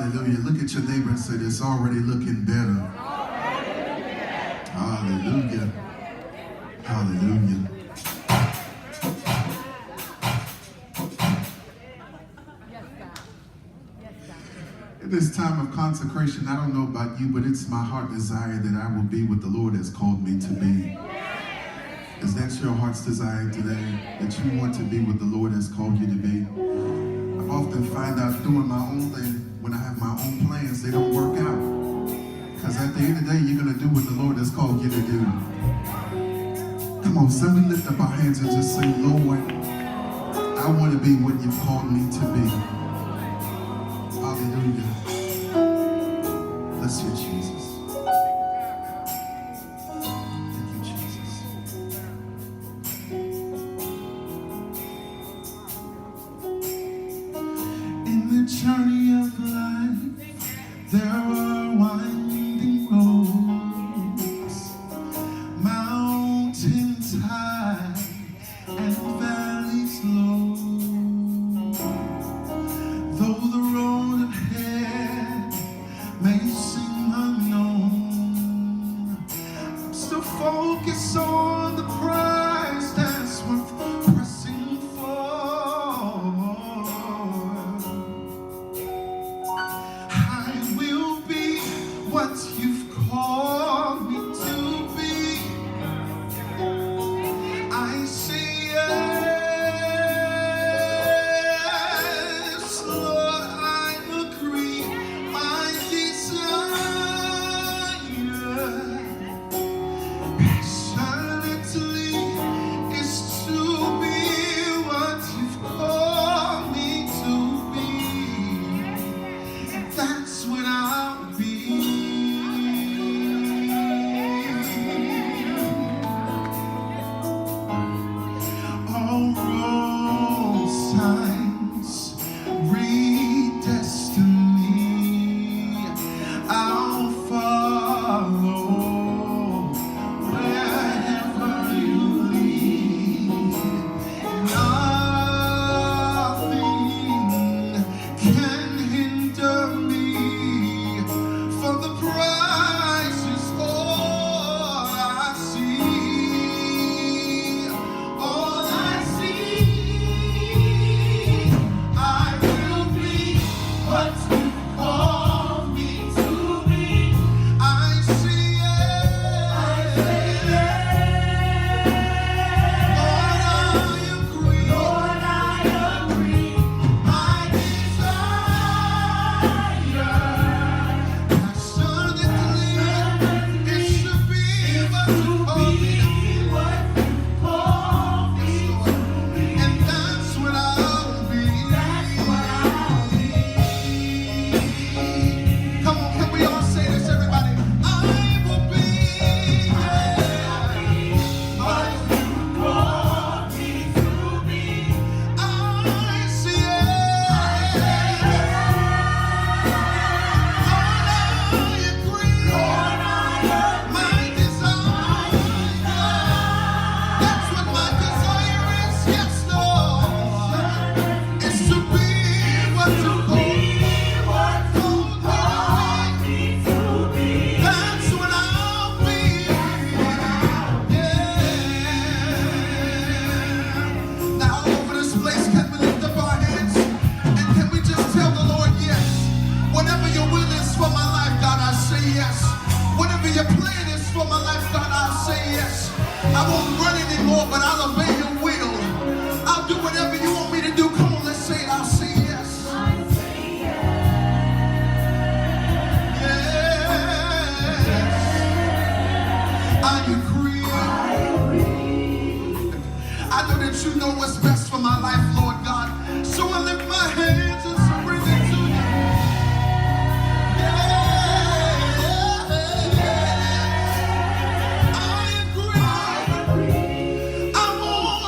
Hallelujah. Look at your neighbor and say, it's already looking better. Hallelujah. Hallelujah. In this time of consecration, I don't know about you, but it's my heart desire that I will be what the Lord has called me to be. Is that your heart's desire today? That you want to be what the Lord has called you to be? I often find out doing my own thing, when I have my own plans, they don't work out. Because at the end of the day, you're going to do what the Lord has called you to do. Come on, somebody lift up our hands and just say, Lord, I want to be what you've called me to be. Hallelujah. Bless you, Jesus. Thank you, Jesus. In the journey of life, there are winding roads, mountains high and valleys low. Though the road ahead may seem unknown, I'm still focused on the prize that's worth pressing for. I will be what you've called me to be. I say yes, Lord, I agree. My desire passionately is to be what you've called me to be. That's what I'll be. All road signs read destiny. I'll follow wherever you lead. Nothing can hinder me, for the prize is all I see. All I see. I will be what you called me to be. I see it. Lord, I agree. My desire passionately is to be what you called me to be. And that's what I'll be. Come on, can we all say this, everybody? I will be what you called me to be. I see it. Lord, I agree. My desire, that's what my desire is. Yes, Lord, is to be what you called me to be. That's what I'll be. Yeah. Now all over this place, can we lift up our hands and can we just tell the Lord yes? Whatever your will is for my life, God, I say yes. Whatever your plan is for my life, God, I'll say yes. I won't run anymore, but I'll obey your will. I'll do whatever you want me to do. Come on, let's say it. I'll say yes. Yes. I agree. I know that you know what's best for my life, Lord God. So I lift my hands and surrender to you. I agree. I won't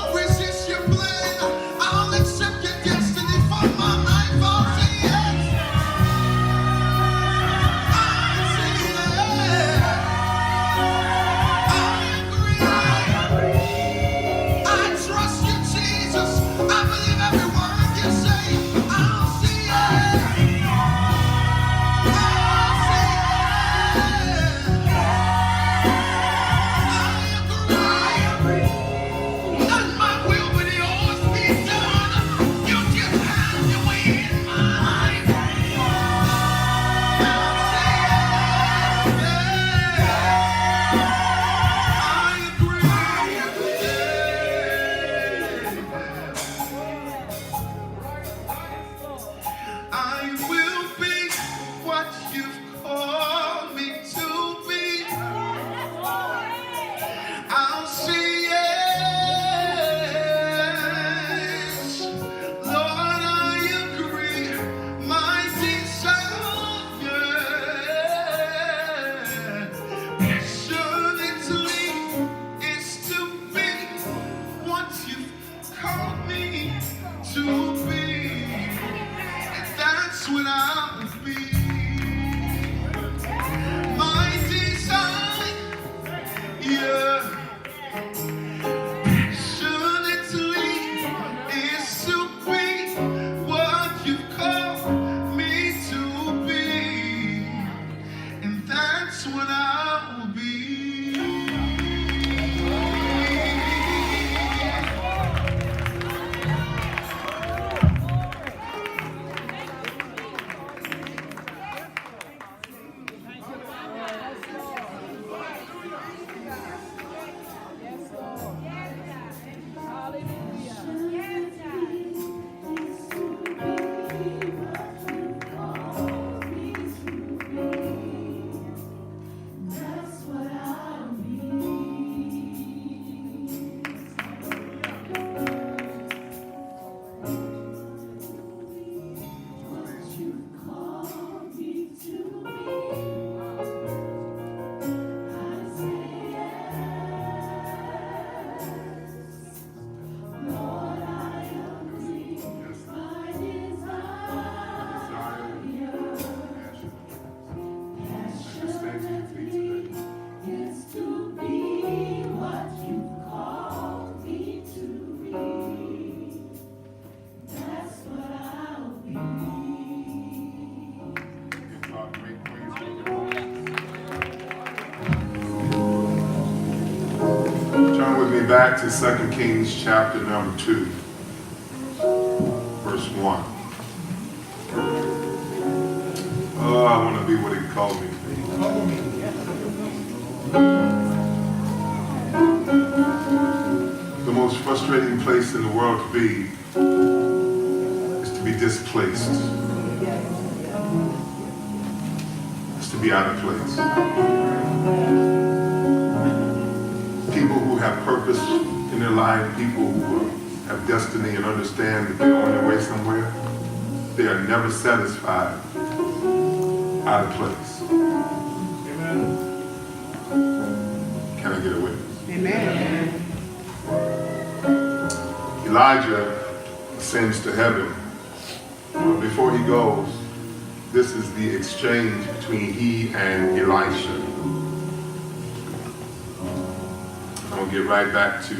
That's what I will be. Back to 2 Kings chapter number 2, verse 1. Oh, I want to be what he called me to be. The most frustrating place in the world to be is to be displaced. It's to be out of place. People who have purpose in their life, people who have destiny and understand that they're on their way somewhere, they are never satisfied out of place. Amen. Can I get a witness? Amen. Elijah ascends to heaven. But before he goes, this is the exchange between he and Elisha. I'm going to get right back to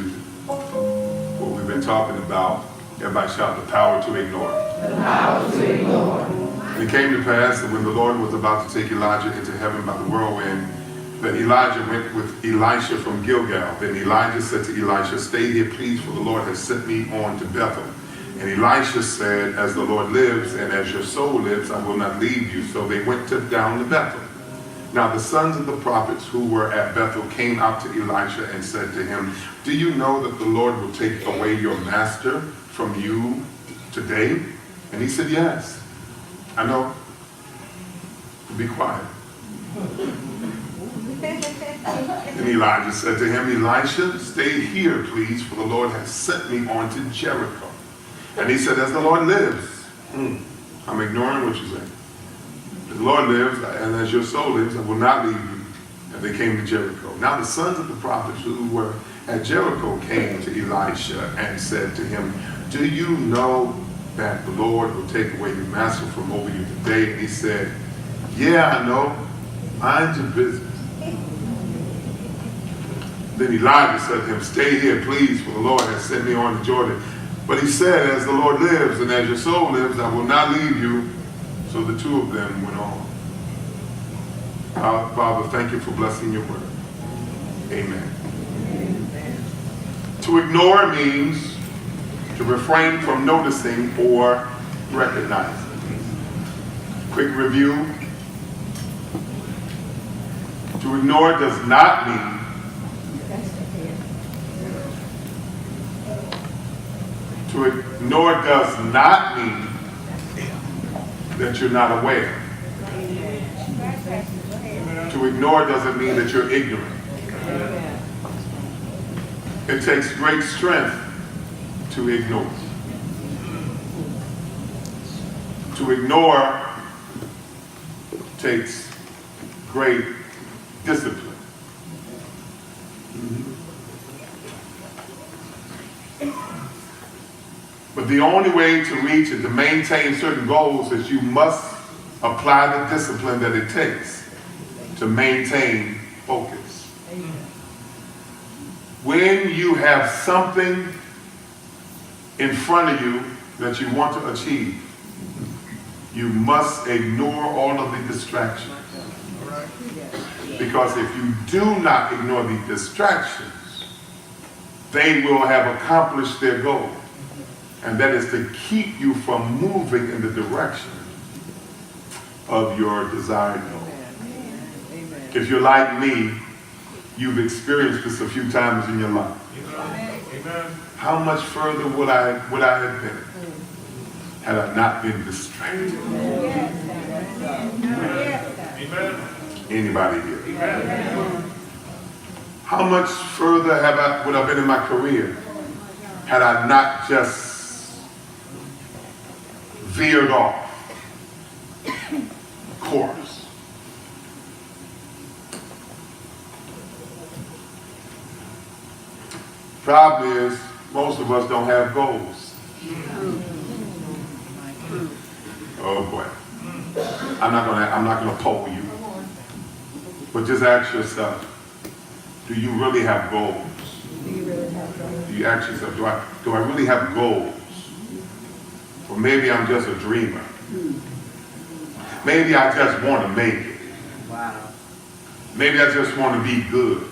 what we've been talking about. Everybody shout, the power to ignore. The power to ignore. And it came to pass that when the Lord was about to take Elijah into heaven by the whirlwind, that Elijah went with Elisha from Gilgal. Then Elijah said to Elisha, stay here, please, for the Lord has sent me on to Bethel. And Elisha said, as the Lord lives and as your soul lives, I will not leave you. So they went down to Bethel. Now the sons of the prophets who were at Bethel came out to Elisha and said to him, do you know that the Lord will take away your master from you today? And he said, yes, I know. Be quiet. And Elijah said to him, Elisha, stay here, please, for the Lord has sent me on to Jericho. And he said, as the Lord lives, I'm ignoring what you're saying. As the Lord lives, and as your soul lives, I will not leave you. And they came to Jericho. Now the sons of the prophets who were at Jericho came to Elisha and said to him, do you know that the Lord will take away your master from over you today? And he said, yeah, I know. Mind your business. Then Elijah said to him, stay here, please, for the Lord has sent me on to Jordan. But he said, as the Lord lives and as your soul lives, I will not leave you. So the two of them went on. Father, thank you for blessing your word. Amen. Amen. To ignore means to refrain from noticing or recognizing. Quick review. To ignore does not mean that you're not aware. To ignore doesn't mean that you're ignorant. It takes great strength to ignore. To ignore takes great discipline. But the only way to reach and to maintain certain goals is you must apply the discipline that it takes to maintain focus. When you have something in front of you that you want to achieve, you must ignore all of the distractions. Because if you do not ignore the distractions, they will have accomplished their goal. And that is to keep you from moving in the direction of your desired goal. If you're like me, you've experienced this a few times in your life. Amen. How much further would I have been had I not been distracted? Amen. Anybody here? Amen. How much further would I have been in my career had I not just veered off course? Problem is, most of us don't have goals. Oh boy. I'm not gonna poll you. But just ask yourself, do you really have goals? Do you ask yourself, do I really have goals? Or maybe I'm just a dreamer. Maybe I just want to make it. Wow. Maybe I just want to be good.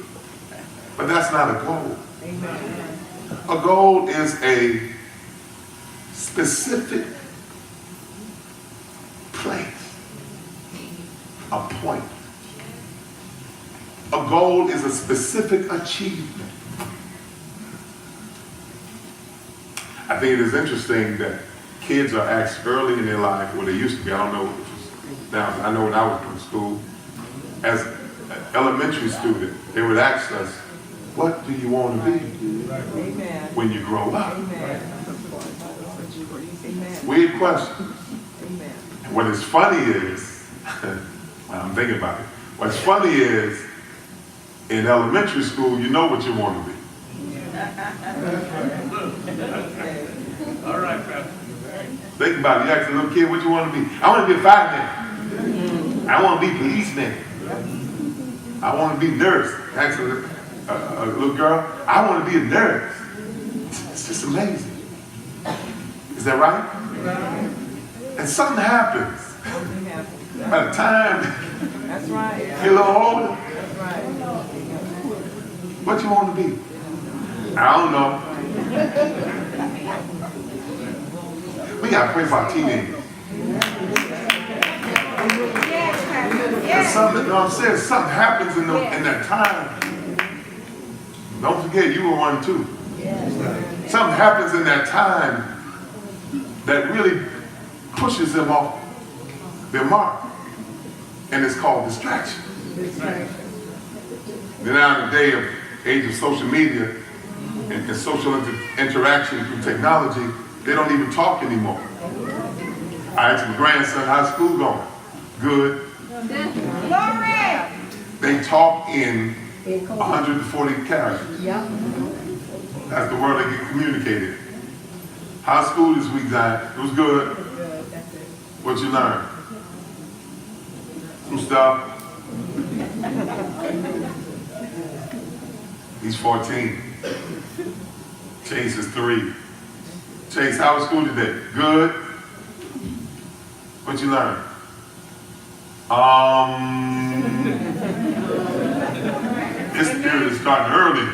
But that's not a goal. Amen. A goal is a specific place, a point. A goal is a specific achievement. I think it is interesting that kids are asked early in their life, well, they used to be, I don't know if it's now, I know when I was in school, as an elementary student, they would ask us, what do you want to be Amen. when you grow up? Amen. Amen. Weird question. Amen. And what is funny is, when I'm thinking about it, what's funny is, in elementary school, you know what you want to be. All right, Pastor. Think about it. You ask a little kid, what you want to be? I want to be a fireman. I want to be policeman. I want to be nurse. Ask a little girl, I want to be a nurse. It's just amazing. Is that right? And something happens. By the time That's right. you're a little older, That's right. what you want to be? I don't know. We got to pray for our teenagers. And something, no, I'm saying something happens in that time. Don't forget, you were one too. Something happens in that time that really pushes them off their mark. And it's called distraction. Now in the day of age of social media and social interaction through technology, they don't even talk anymore. I asked my grandson, how's school going? Good. They talk in 140 characters. That's the word they get communicated. How's school this week, Zion? It was good. What you learned? Some stuff. He's 14. Chase is 3. Chase, how was school today? Good. What you learned? This period is starting early.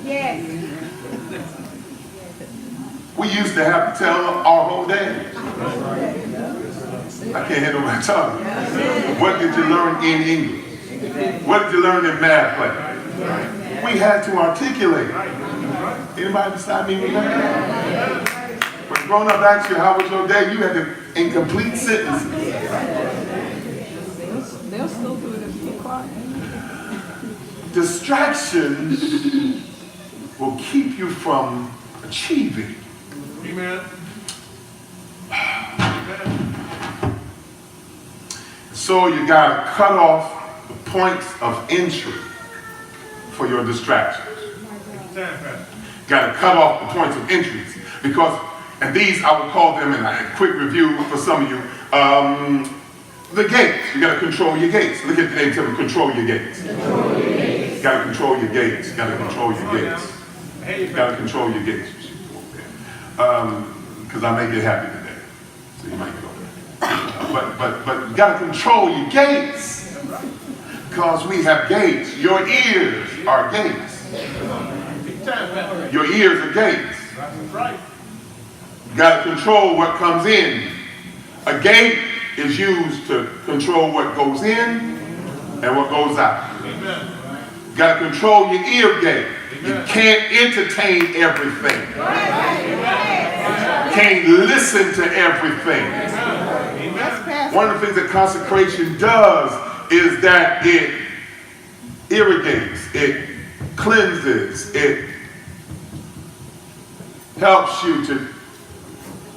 Yes. We used to have to tell our whole day. I can't handle my tongue. What did you learn in English? What did you learn in math class? We had to articulate. Anybody beside me with that? When grown up asked you, how was your day? You had to incomplete sentences. They'll still do it if you're quiet. Distractions will keep you from achieving. Amen. So you got to cut off the points of entry for your distractions. Got to cut off the points of entries because, and these I would call them, in a quick review for some of you, the gates. You got to control your gates. Look at the name, tell me, control your gates. You got to control your gates. You got to control your gates. You got to control your gates. Because I may get happy today, so you might go. But you got to control your gates. Because we have gates. Your ears are gates. Your ears are gates. That's right. You got to control what comes in. A gate is used to control what goes in and what goes out. Amen. You got to control your ear gate. You Amen. can't entertain everything. Amen. Can't listen to everything. Amen. One of the things that consecration does is that it irrigates, it cleanses, it helps you to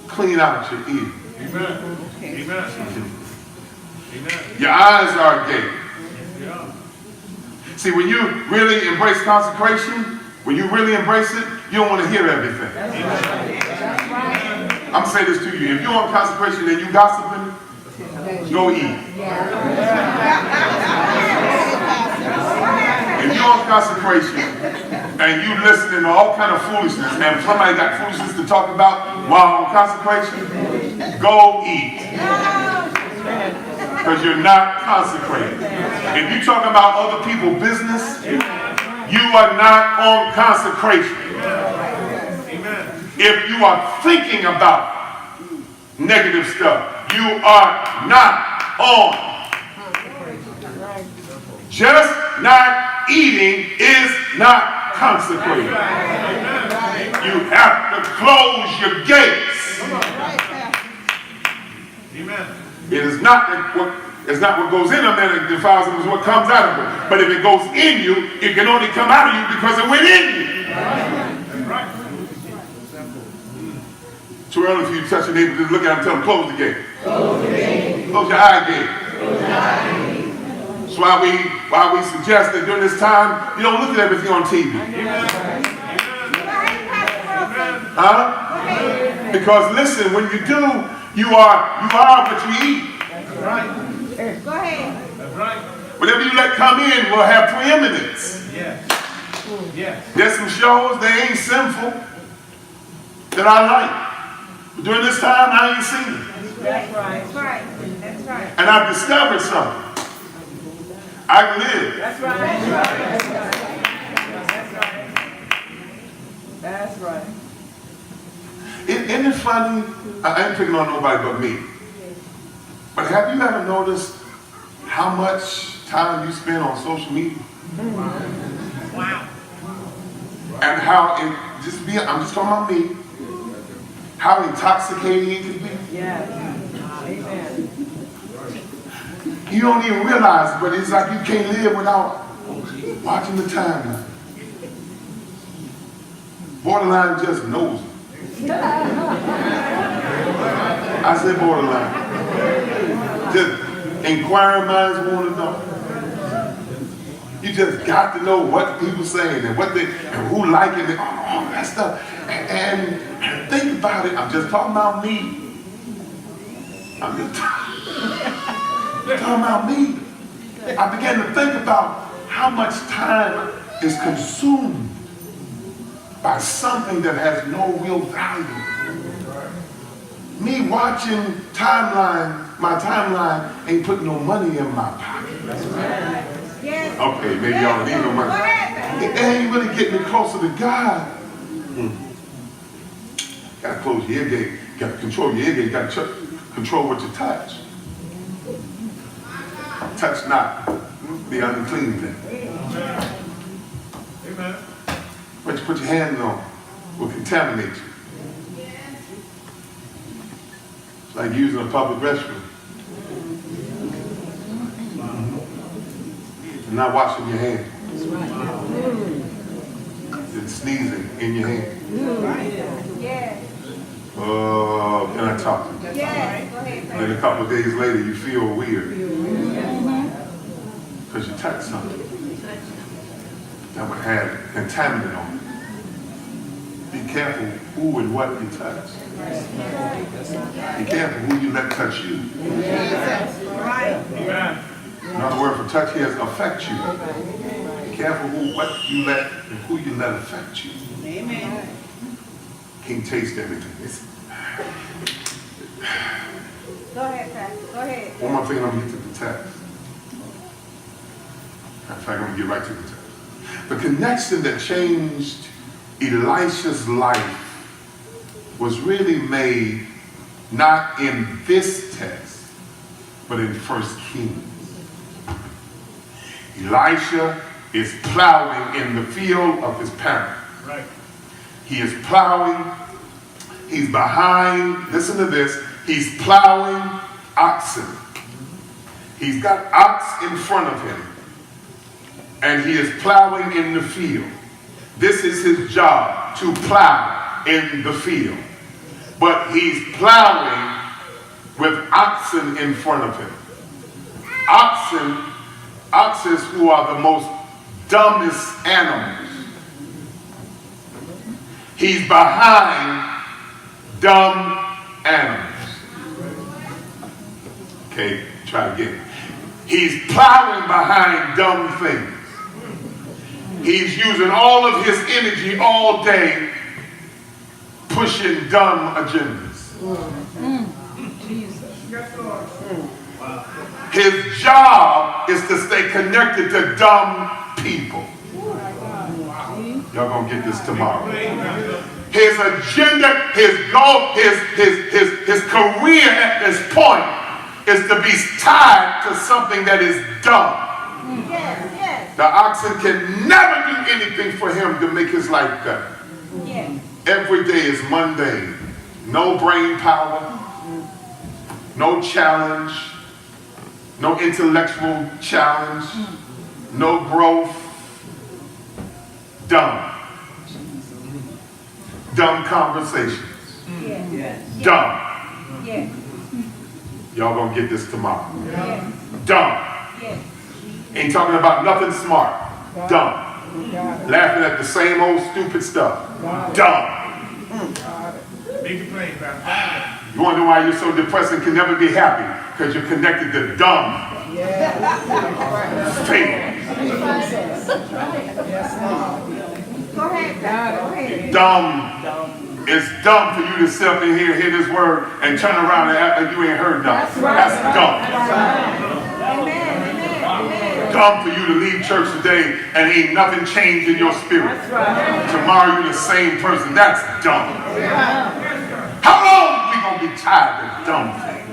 clean out your ear. Amen. Amen. Amen. Your eyes are a gate. Yeah. See, when you really embrace consecration, when you really embrace it, you don't want to hear everything. I'm going to say this to you. If you're on consecration and you gossiping, go eat. If you're on consecration and you listening to all kind of foolishness and somebody got foolishness to talk about while on consecration, go eat. Because you're not consecrated. If you talk about other people's business, you are not on consecration. Amen. If you are thinking about negative stuff, you are not on. Just not eating is not consecrated. You have to close your gates. Amen. It is not what goes in a man that defiles him, it's what comes out of it. But if it goes in you, it can only come out of you because it went in you. Right. Too early for you to touch your neighbor, just look at him and tell him, close the gate. Close your eye gate. That's why we suggest that during this time, you don't look at everything on TV. Huh? Because listen, when you do, you are what you eat. That's right. Go ahead. That's right. Whatever you let come in will have preeminence. Yes. Yes. There's some shows, they ain't sinful, that I like. But during this time, I ain't seen it. That's right. That's right. That's right. And I've discovered something. I can live. That's right. That's right. That's right. That's right. Isn't it funny? I ain't picking on nobody but me. But have you ever noticed how much time you spend on social media? Wow. And how I'm just talking about me, how intoxicating it can be. Yeah. Amen. You don't even realize it, but it's like you can't live without watching the timeline. Borderline just knows it. I said borderline. Just inquiring minds want to know. You just got to know what people saying and and who liking it, all that stuff. And think about it. I'm just talking about me. I'm just talking about me. I began to think about how much time is consumed by something that has no real value. Me watching my timeline ain't putting no money in my pocket. Yes. Okay, maybe y'all don't need no money. What happened? It ain't really getting me closer to God. Gotta close your ear gate. Gotta control your ear gate. Gotta control what you touch. Touch not the unclean thing. Amen. What you put your hands on will contaminate you. It's like using a public restroom and not washing your hands. And sneezing in your hand. Yes. Oh, can I talk to you? Yes. Go ahead. And a couple of days later, you feel weird because you touched something that would have contaminant on it. Be careful who and what you touch. Be careful who you let touch you. Right. Amen. Another word for touch here is affect you. Be careful what you let and who you let affect you. Can't taste everything. Go ahead, Pastor. Go ahead. One more thing, and I'm going to get to the text. In fact, I'm going to get right to the text. The connection that changed Elisha's life was really made not in this text, but in 1 Kings. Elisha is plowing in the field of his parents. Right. He is plowing. He's behind, listen to this, he's plowing oxen. He's got ox in front of him. And he is plowing in the field. This is his job, to plow in the field. But he's plowing with oxen in front of him. Oxen who are the most dumbest animals. He's behind dumb animals. Okay, try again. He's plowing behind dumb things. He's using all of his energy all day pushing dumb agendas. His job is to stay connected to dumb people. Y'all gonna get this tomorrow. His agenda, his goal, his career at this point is to be tied to something that is dumb. Yes, yes, The oxen can never do anything for him to make his life better. yes. Every day is mundane. No brain power, no challenge, no intellectual challenge, no growth. Dumb. Dumb conversations. Yes, yes, Dumb. yes, Y'all gonna get this tomorrow. yes, Dumb. yes. Ain't talking about nothing smart. Dumb. Laughing at the same old stupid stuff. Dumb. Make it plain, Pastor. You wonder why you're so depressed and can never be happy? Because you're connected to dumb things. Go ahead, Pastor. Go ahead. Dumb. It's dumb for you to sit up in here, hear this word, and turn around and act like you ain't heard nothing. That's dumb. Amen, amen, amen. Dumb for you to leave church today and ain't nothing changed in your spirit. Tomorrow you're the same person. That's dumb. How long are we going to be tired of dumb things?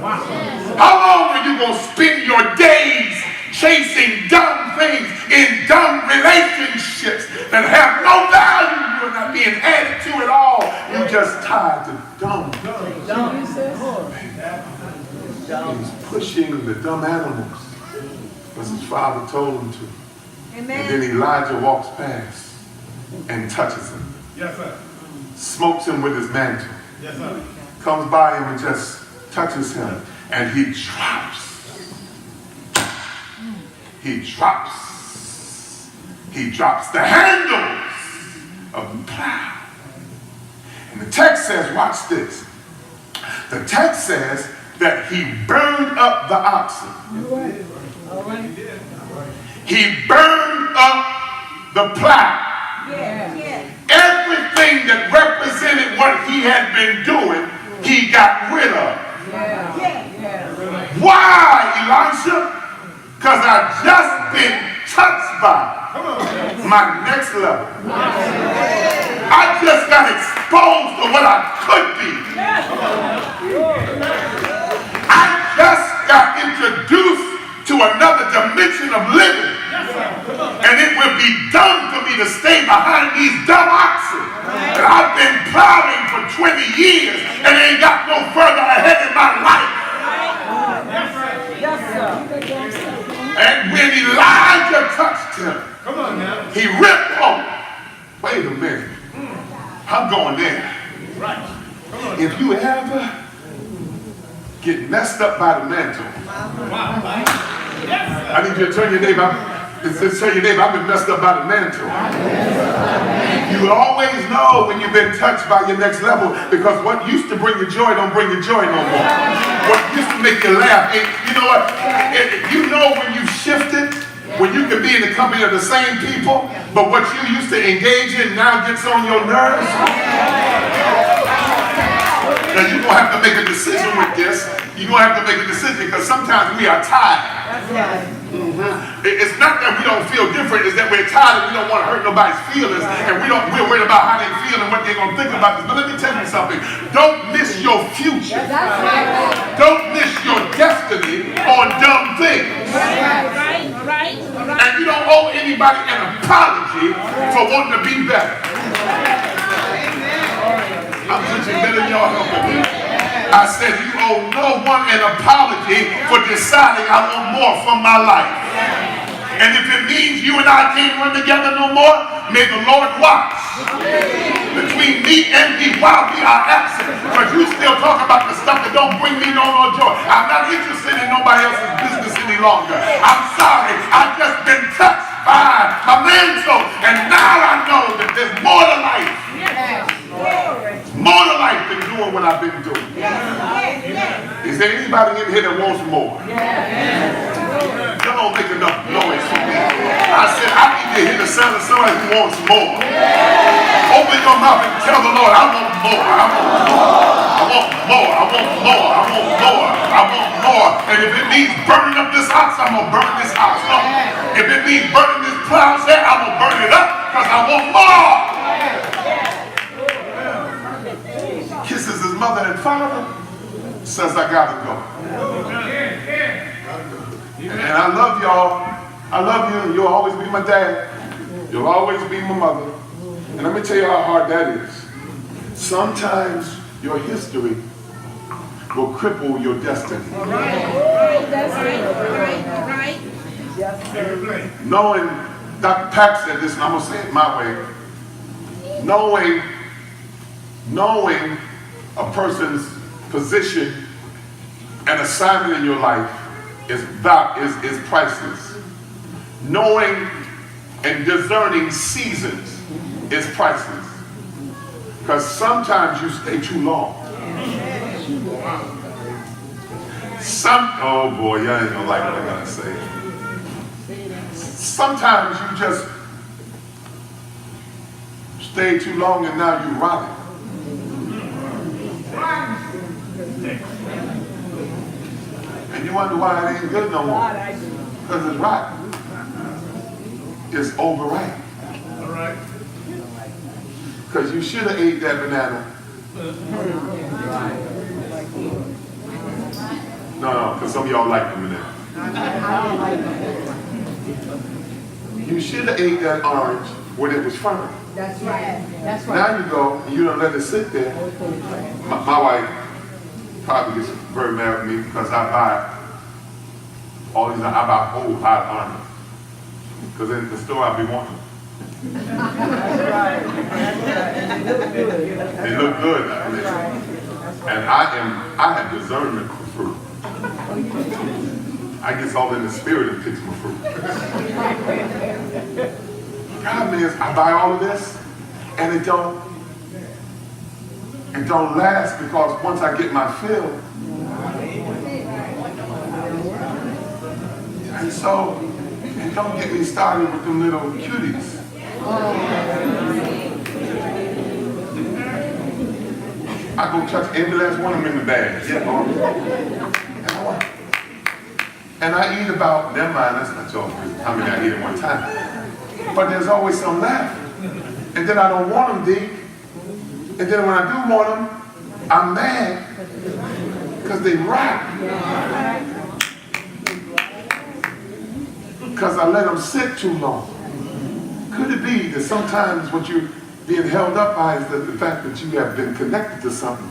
How long are you going to spend your days chasing dumb things in dumb relationships that have no value? You're not being added to at all. You're just tired to dumb things. He's pushing the dumb animals because his father told him to. And then Amen. Elijah walks past and touches him. Yes, sir. Smokes him with his mantle. Yes, sir. Comes by him and just touches him. And he drops. He drops the handles of the plow. And the text says, watch this. The text says that he burned up the oxen. He burned up the plow. Yes, yes. Everything that represented what he had been doing, he got rid of. Yes. Why, Elisha? Because I've just been touched by my next level. I just got exposed to what I could be. I just got introduced to another dimension of living. And it would be dumb for me to stay behind these dumb oxen that I've been plowing for 20 years and ain't got no further ahead in my life. And when Elijah touched him, Come on now. he ripped off. Wait a minute. I'm going there. Right. Come on. If you ever get messed up by the mantle, I need you to tell your neighbor, I've been messed up by the mantle. You always know when you've been touched by your next level, because what used to bring you joy don't bring you joy no more. What used to make you laugh, you know what? You know when you've shifted, when you can be in the company of the same people, but what you used to engage in now gets on your nerves. Now you're going to have to make a decision with this. you're going to have to make a decision because sometimes we are tired. That's right. It's not that we don't feel different, it's that we're tired and we don't want to hurt nobody's feelings, and we're worried about how they feel and what they're going to think about this. But let me tell you something. Don't miss your future. That's right. Don't miss your destiny on dumb things. Right. And you don't owe anybody an apology for wanting to be better. I'm preaching better than y'all helping me. I said you owe no one an apology for deciding I want more from my life. And if it means you and I can't run together no more, may the Lord watch between me and thee while we are absent. Because you still talk about the stuff that don't bring me no more joy. I'm not interested in nobody else's business any longer. I'm sorry. I've just been touched by my mantle. And now I know that there's more to life. More to life than doing what I've been doing. Is there anybody in here that wants more? Y'all don't make enough noise for me. I said I need to hear the sound of somebody who wants more. Open your mouth and tell the Lord, I want more. I want more. I want more. I want more. I want more. I want more. And if it means burning up this house, I'm going to burn this house up. If it means burning this plowshare, I'm going to burn it up because I want more. Kisses his mother and father, says I gotta go. And I love y'all. I love you. You'll always be my dad. You'll always be my mother. And let me tell you how hard that is. Sometimes your history will cripple your destiny. Right. Yes, sir. Knowing, Dr. Pack said this, and I'm going to say it my way. Knowing a person's position and assignment in your life is priceless. Knowing and discerning seasons is priceless. Because sometimes you stay too long. Oh boy, y'all ain't gonna like what I'm gonna say. Sometimes you just stay too long and now you're rotting. And you wonder why it ain't good no more. Because it's rotten. It's overripe. All right. Because you should have ate that banana. No, because some of y'all like the banana. You should have ate that orange when it was firm. That's right. That's right. Now you go and you don't let it sit there. My wife probably gets very mad at me because I buy all these, I buy whole hot oranges. Because in the store I be wanting them. That's right. They look good. And I have discernment for fruit. I get all in the spirit and picks my fruit. Problem is, I buy all of this and it don't last because once I get my fill, and so, and don't get me started with them little cuties. I go touch every last one of them in the bag. Yeah, Lord. And I eat about, never mind, that's not your fruit. How many I eat at one time? But there's always some left. And then I don't want them deep. And then when I do want them, I'm mad because they rot. Because I let them sit too long. Could it be that sometimes what you're being held up by is the fact that you have been connected to something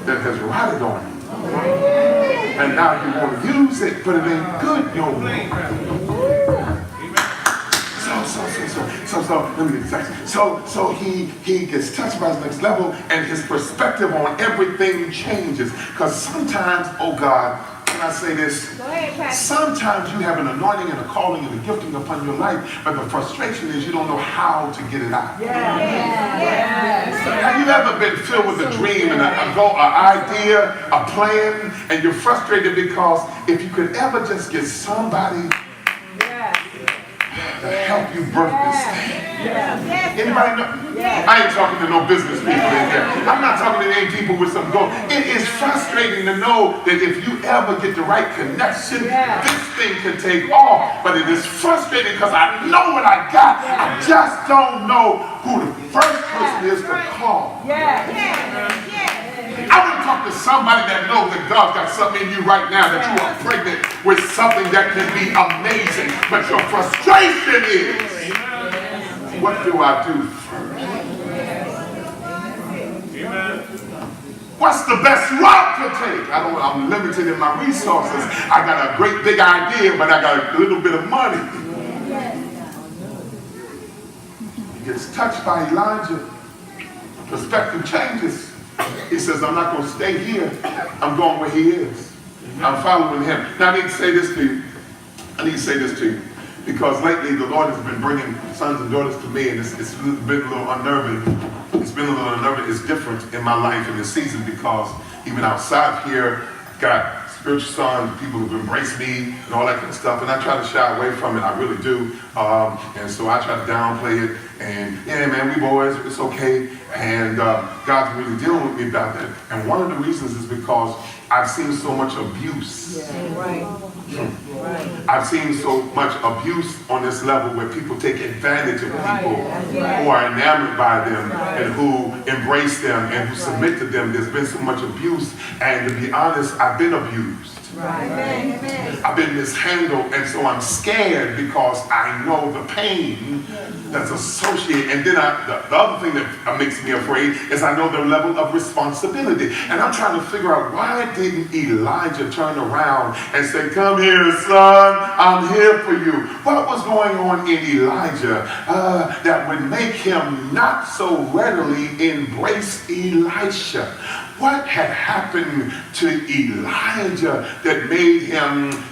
that has rotted on you? And now you want to use it, but it ain't good no more. So let me get this. So he gets touched by his next level, and his perspective on everything changes. Because sometimes, oh God, can I say this? Go ahead, Pastor. Sometimes you have an anointing and a calling and a gifting upon your life, but the frustration is you don't know how to get it out. Have you ever been filled with a dream and an idea, a plan, and you're frustrated because if you could ever just get somebody to help you birth this thing. Anybody know? I ain't talking to no business people in here. I'm not talking to any people with some goal. It is frustrating to know that if you ever get the right connection, this thing can take off. But it is frustrating because I know what I got. I just don't know who the first person is to call. I want to talk to somebody that knows that God's got something in you right now, that you are pregnant with something that can be amazing. But your frustration is, what do I do first? What's the best route to take? I'm limited in my resources. I got a great big idea, but I got a little bit of money. He gets touched by Elijah. Perspective changes. He says, I'm not going to stay here. I'm going where he is. I'm following him. Now I need to say this to you. Because lately the Lord has been bringing sons and daughters to me, and it's been a little unnerving. It's been a little unnerving. It's different in my life in this season because even outside here, I've got spiritual sons, people who've embraced me and all that kind of stuff, and I try to shy away from it. I really do. And so I try to downplay it. And yeah, man, we boys, it's okay. And God's really dealing with me about that. And one of the reasons is because I've seen so much abuse. I've seen so much abuse on this level where people take advantage of people who are enamored by them and who embrace them and who submit to them. There's been so much abuse, and to be honest, I've been abused. I've been mishandled, and so I'm scared because I know the pain that's associated. And then the other thing that makes me afraid is I know the level of responsibility. And I'm trying to figure out, why didn't Elijah turn around and say, come here, son, I'm here for you? What was going on in Elijah that would make him not so readily embrace Elisha? What had happened to Elijah that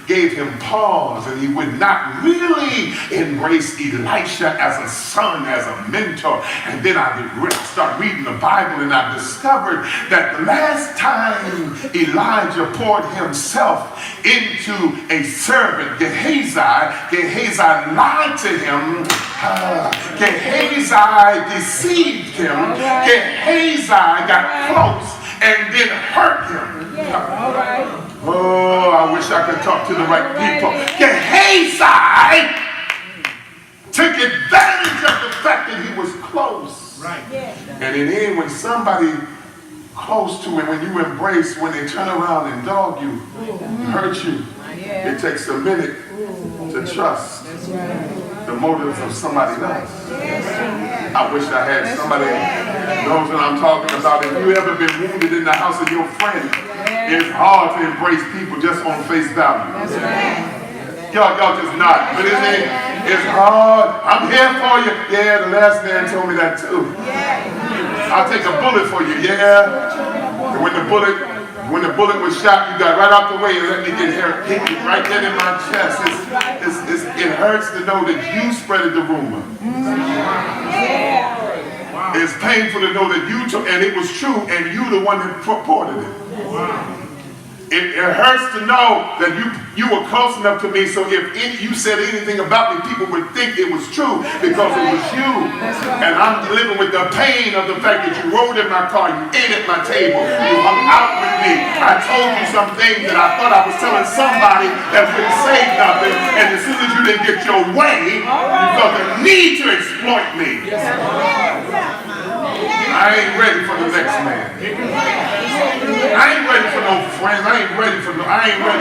gave him pause, and he would not really embrace Elisha as a son, as a mentor? And then I start reading the Bible, and I discovered that the last time Elijah poured himself into a servant, Gehazi lied to him. Gehazi deceived him. Gehazi got close and then hurt him. Oh, I wish I could talk to the right people. Gehazi took advantage of the fact that he was close. And in the end, when somebody close to him, when you embrace, when they turn around and dog you, hurt you, it takes a minute to trust the motives of somebody else. I wish I had somebody knows what I'm talking about. If you ever been wounded in the house of your friend, it's hard to embrace people just on face value. Y'all just not. But it's hard. I'm here for you. Yeah, the last man told me that too. I'll take a bullet for you. Yeah. And when the bullet was shot, you got right out the way and let me get hit right there in my chest. It hurts to know that you spreaded the rumor. It's painful to know that you took, and it was true, and you the one that reported it. It hurts to know that you were close enough to me, so if you said anything about me, people would think it was true because it was you. And I'm living with the pain of the fact that you rode in my car, you ate at my table, you hung out with me. I told you some things that I thought I was telling somebody that wouldn't say nothing, and as soon as you didn't get your way, you felt the need to exploit me. I ain't ready for the next man. I ain't ready for no friends. I ain't ready.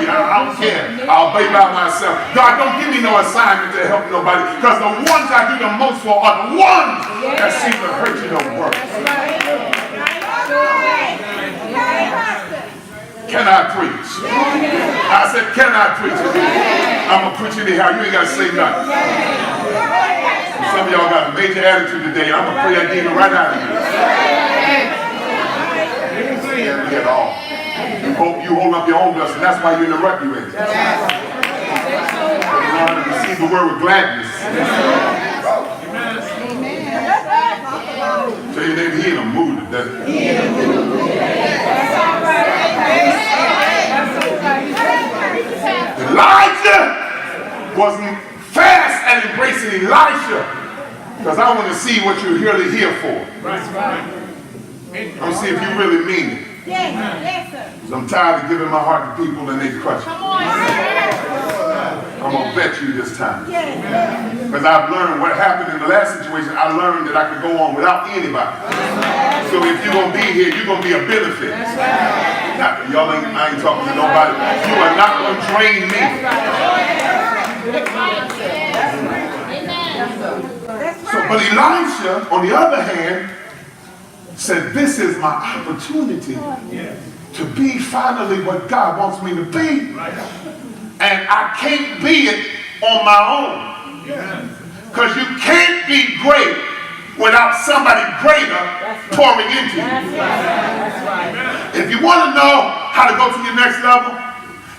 I don't care. I'll be by myself. God, don't give me no assignment to help nobody, because the ones I do the most for are the ones that seem to hurt you the worst. Can I preach? I said, can I preach? I'm going to preach anyhow. You ain't got to say nothing. Some of y'all got a major attitude today. I'm going to pray that demon right out of you. At all. You hold up your own blessing. That's why you're in the rut you're in. You learn to receive the word with gladness. Tell your neighbor, he in a mood today. Elijah wasn't fast at embracing Elisha because I want to see what you're really here for. Right, right. I want to see if you really mean it. Yes, yes, sir. 'Cause I'm tired of giving my heart to people and they crush it. Come on. I'm going to bet you this time. Yes, yes. Because I've learned what happened in the last situation. I learned that I could go on without anybody. So if you're going to be here, you're going to be a benefit. Y'all ain't, I ain't talking to nobody. You are not going to drain me. So, but Elisha, on the other hand, said, this is my opportunity to be finally what God wants me to be. And I can't be it on my own. Because you can't be great without somebody greater pouring into you. If you want to know how to go to your next level,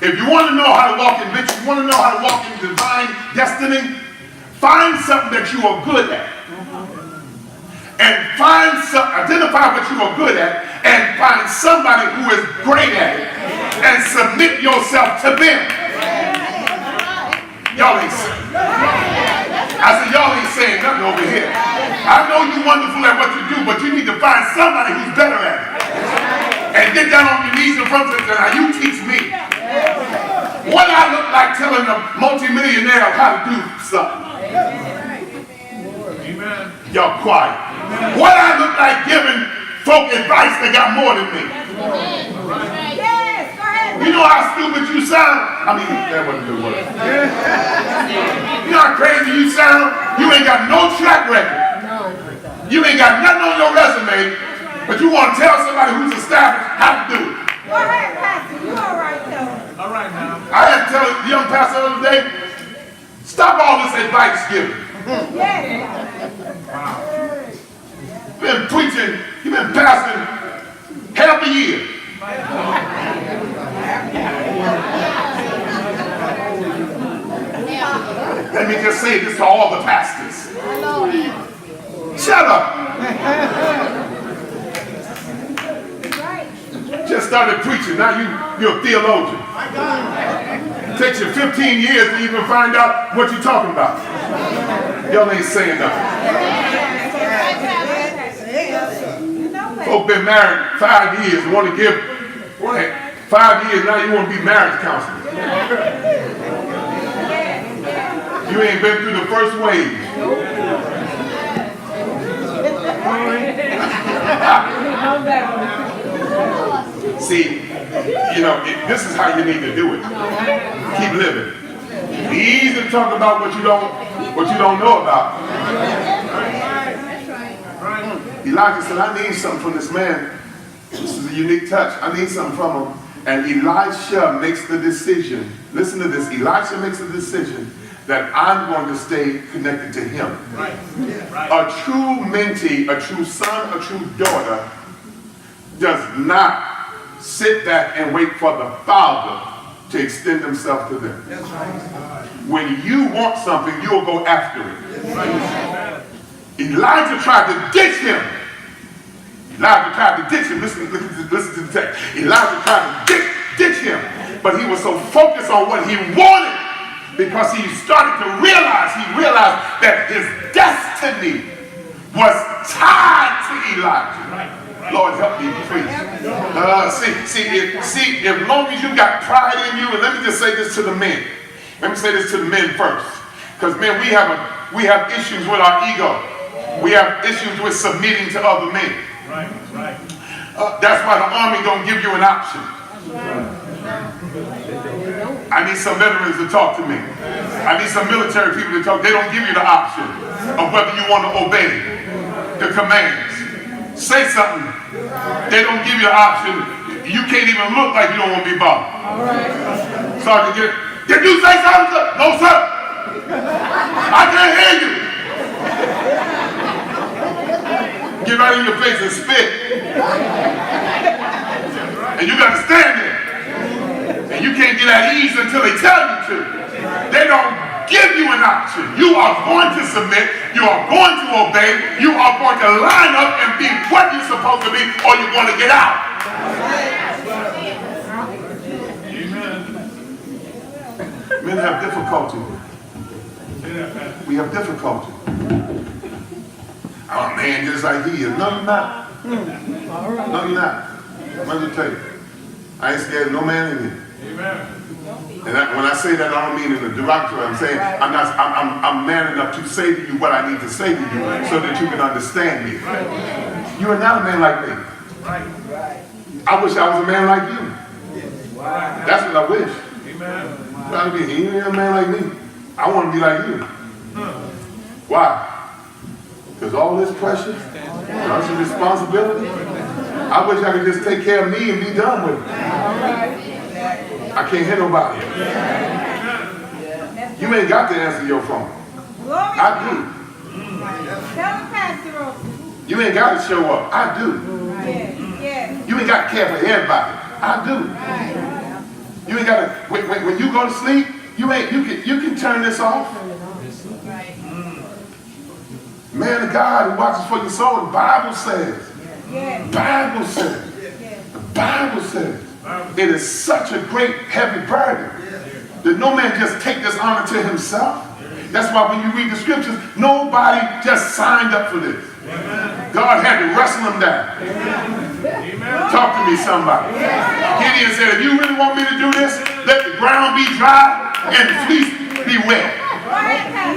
if you want to know how to walk in victory, you want to know how to walk in divine destiny, find something that you are good at. And identify what you are good at, and find somebody who is great at it, and submit yourself to them. Y'all ain't saying. I said, y'all ain't saying nothing over here. I know you're wonderful at what you do, but you need to find somebody who's better at it. And get down on your knees in front of them and say, now you teach me. What I look like telling a multimillionaire how to do something. Amen. Y'all quiet. What I look like giving folk advice that got more than me. Yes, go ahead. You know how stupid you sound? I mean, that wasn't a good word. You know how crazy you sound? You ain't got no track record. You ain't got nothing on your resume, but you want to tell somebody who's established how to do it. Go ahead, Pastor. You all right, though. All right now. I had to tell the young pastor the other day, stop all this advice giving. Yes. You've been preaching, you've been passing half a year. Let me just say this to all the pastors. Shut up. Just started preaching, now you're a theologian. It takes you 15 years to even find out what you're talking about. Y'all ain't saying nothing. Folk been married 5 years, want to give 5 years, now you want to be marriage counselor. You ain't been through the first wave. See, you know, this is how you need to do it. Keep living. It's easy to talk about what you don't know about. Elijah said, I need something from this man. This is a unique touch. I need something from him. And Elisha makes the decision. Listen to this. Elisha makes the decision that I'm going to stay connected to him. A true mentee, a true son, a true daughter does not sit back and wait for the father to extend himself to them. When you want something, you'll go after it. Elijah tried to ditch him. Listen to the text. Elijah tried to ditch him, but he was so focused on what he wanted because he started to realize that his destiny was tied to Elijah. Lord, help me, please. See, as long as you got pride in you, and let me just say this to the men. Let me say this to the men first. Because men, we have issues with our ego. We have issues with submitting to other men. Right. That's why the army don't give you an option. I need some veterans to talk to me. I need some military people to talk. They don't give you the option of whether you want to obey the commands. Say something. They don't give you the option. You can't even look like you don't want to be bothered. Sergeant, did you say something, sir? No, sir. I can't hear you. Get right in your face and spit. And you got to stand there. And you can't get at ease until they tell you to. They don't give you an option. You are going to submit. You are going to obey. You are going to line up and be what you're supposed to be, or you're going to get out. Men have difficulty We have difficulty. I'm a man just like he is. No, you're not. No, you're not. I'm going to tell you. I ain't scared of no man in here. Amen. And when I say that, I don't mean in a derogatory. I'm saying I'm man enough to say to you what I need to say to you so that you can understand me. You are not a man like me. Right. I wish I was a man like you. That's what I wish. Amen. You ain't a man like me. I want to be like you. Why? Because all this pressure, all this responsibility, I wish I could just take care of me and be done with it. I can't hit nobody. You ain't got to answer your phone. I do. Tell him, Pastor Rowson. You ain't got to show up. I do. Yes. You ain't got to care for everybody. I do. You ain't got to. When you go to sleep, you can turn this off. Man of God who watches for your soul, the Bible says. Yes. Bible says. The Bible says. It is such a great heavy burden that no man just take this honor to himself. That's why when you read the scriptures, nobody just signed up for this. God had to wrestle them down. Talk to me, somebody. Gideon said, if you really want me to do this, let the ground be dry and the fleece be wet.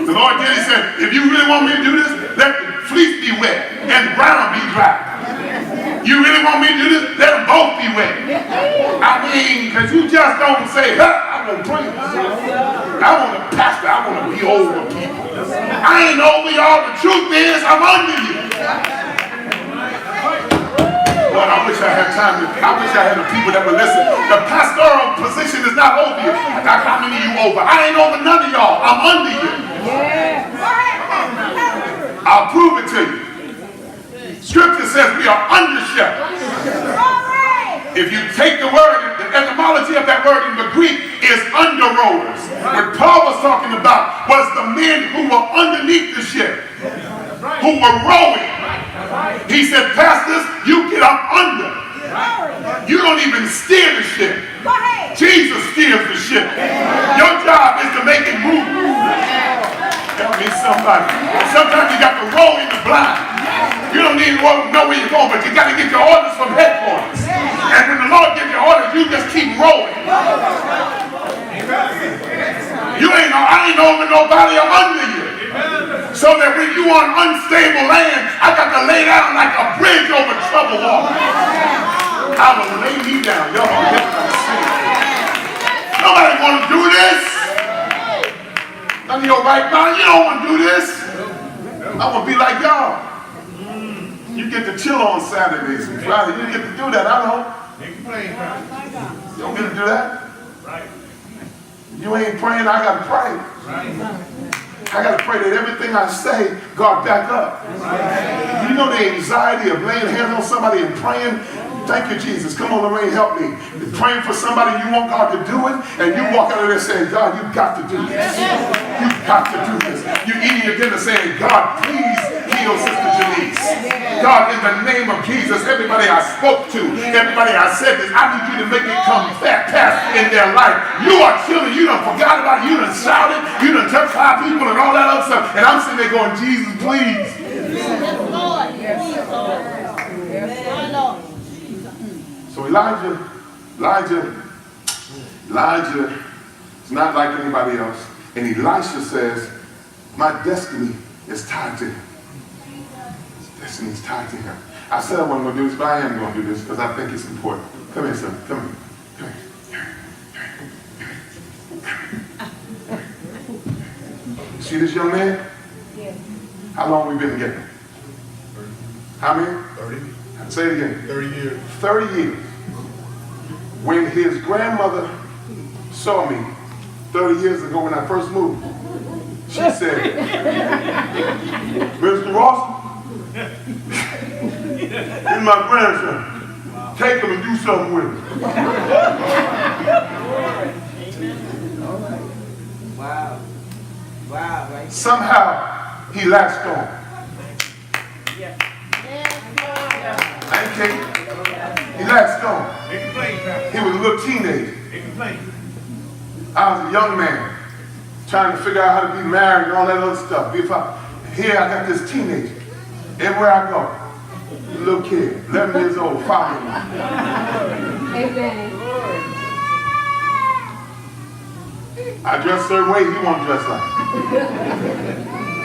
The Lord Gideon said, if you really want me to do this, let the fleece be wet and the ground be dry. You really want me to do this? Let them both be wet. I mean, because you just don't say, I want to preach. I want to pastor. I want to be over people. I ain't over y'all. The truth is, I'm under you. Lord, I wish I had time. I wish I had the people that would listen. The pastoral position is not over you. How many of you over? I ain't over none of y'all. I'm under you. I'll prove it to you. Scripture says we are under shepherds. If you take the word, the etymology of that word in the Greek is under rowers. What Paul was talking about was the men who were underneath the ship, who were rowing. He said, pastors, you get up under. You don't even steer the ship. Jesus steers the ship. Your job is to make it move. Help me, somebody. Sometimes you got to row in the blind. You don't need to know where you're going, but you got to get your orders from headquarters. And when the Lord gives you orders, you just keep rowing. I ain't over nobody, I'm under you. So that when you on unstable land, I got to lay down like a bridge over troubled water. I will lay me down. Y'all gonna get what I'm saying. Nobody want to do this. None of your right mind, you don't want to do this. I want to be like y'all. You get to chill on Saturdays and Fridays. You get to do that. I don't. You don't get to do that. Right. You ain't praying, I got to pray. I got to pray that everything I say, God back up. You know the anxiety of laying hands on somebody and praying? Thank you, Jesus. Come on, Lorraine, help me. You're praying for somebody, you want God to do it, and you walk out of there saying, God, you've got to do this. You've got to do this. You're eating your dinner saying, God, please heal Sister Janice. God, in the name of Jesus, everybody I spoke to, everybody I said this, I need you to make it come past in their life. You are chilling. You done forgot about it. You done shouted. You done touched 5 people and all that other stuff. And I'm sitting there going, Jesus, please. Yes, Lord. Yes, Lord. Yes, Lord. So Elijah is not like anybody else. And Elisha says, my destiny is tied to him. His destiny is tied to him. I said I wasn't going to do this, but I am going to do this because I think it's important. Come here, son. Come here. Come here. You see this young man? Yes. How long we been together? How many? 30. Say it again. 30 years. 30 years. When his grandmother saw me 30 years ago when I first moved, she said, Mr. Rowson, here's my grandson. Take him and do something with him. Wow. Wow, right? Somehow he latched on. I ain't kidding. He latched on. Make it plain, Pastor. He was a little teenager. Make it plain. I was a young man. trying to figure out how to be married and all that other stuff. Here I got this teenager. Everywhere I go, little kid, 11 years old, following me. Amen. I dress a certain way, he won't dress like.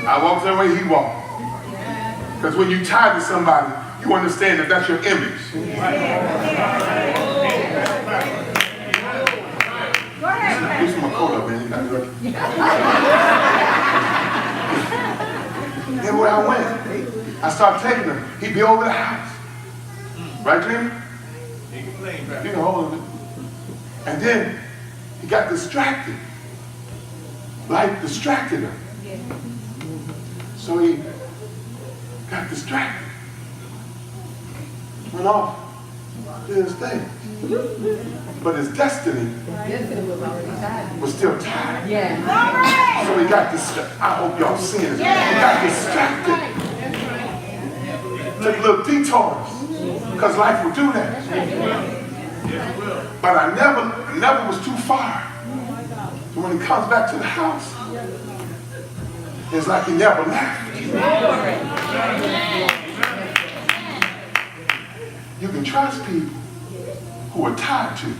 I walk a certain way, he walk. Because when you tie to somebody, you understand that that's your image. Go ahead. Loosen my coat up, man. You got to everywhere I went, I started taking him. He'd be over the house. Right, Jimmy? You know, all of it. And then he got distracted. Life distracted him. So he got distracted. Went off, did his thing. But his destiny was still tied. Yeah. So he got distracted. I hope y'all seeing this. He got distracted. Took little detours. Because life would do that. But I never was too far. So when he comes back to the house, it's like he never left. You can trust people who are tied to you.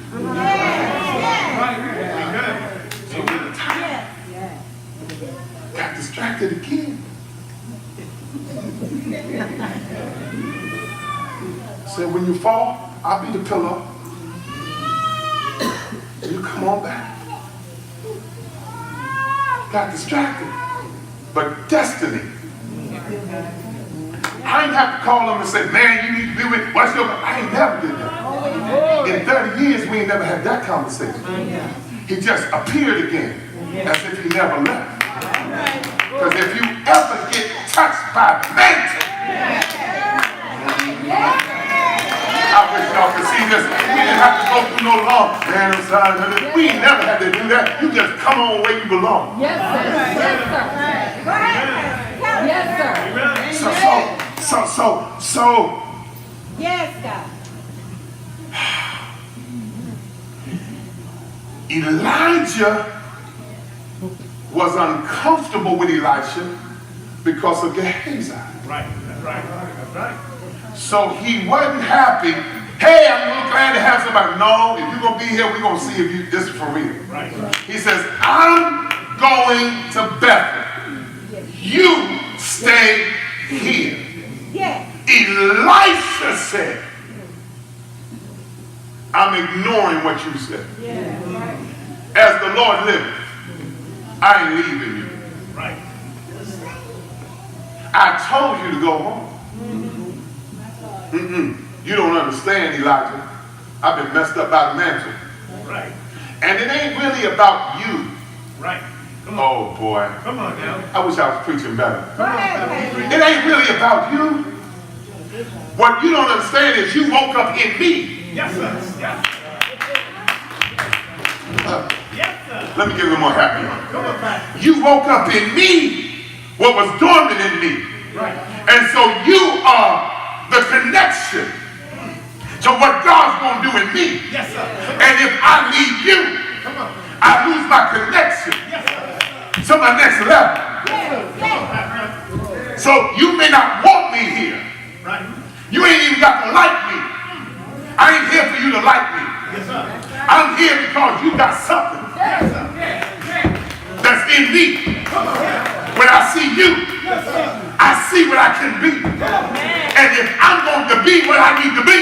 So we're tied. Got distracted again. Said, when you fall, I'll be the pillow. You come on back. Got distracted. But destiny. I ain't have to call him and say, man, you need to be with, what's your, I ain't never did that. In 30 years, we ain't never had that conversation. He just appeared again, as if he never left. Because if you ever get touched by mantle, I wish y'all could see this. We didn't have to go through no long. Man, I'm sorry. We ain't never had to do that. You just come on where you belong. Yes, sir. Yes, sir. Go ahead. Yes, sir. So. Yes, God. Elijah was uncomfortable with Elisha because of Gehazi. Right. That's right. That's right. So he wasn't happy. Hey, I'm really glad to have somebody. No, if you're going to be here, we're going to see if you this is for real. Right. He says, I'm going to Bethel. You stay here. Yes. Elisha said, I'm ignoring what you said. As the Lord liveth, I ain't leaving you. Right. I told you to go home. You don't understand, Elijah. I've been messed up by the mantle. Right. And it ain't really about you. Right. Come on. Oh boy. Come on now. I wish I was preaching better. Go ahead. It ain't really about you. What you don't understand is you woke up in me. Yes, sir. Yes. Yes, sir. Let me get a little more happy. Come on, Pastor. You woke up in me what was dormant in me. Right. And so you are the connection to what God's going to do in me. Yes, sir. And if I leave you, Come on. I lose my connection Yes, sir. to my next level. So you may not want me here. Right. You ain't even got to like me. I ain't here for you to like me. Yes, sir. I'm here because you got something that's in me. When I see you, I see what I can be. And if I'm going to be what I need to be,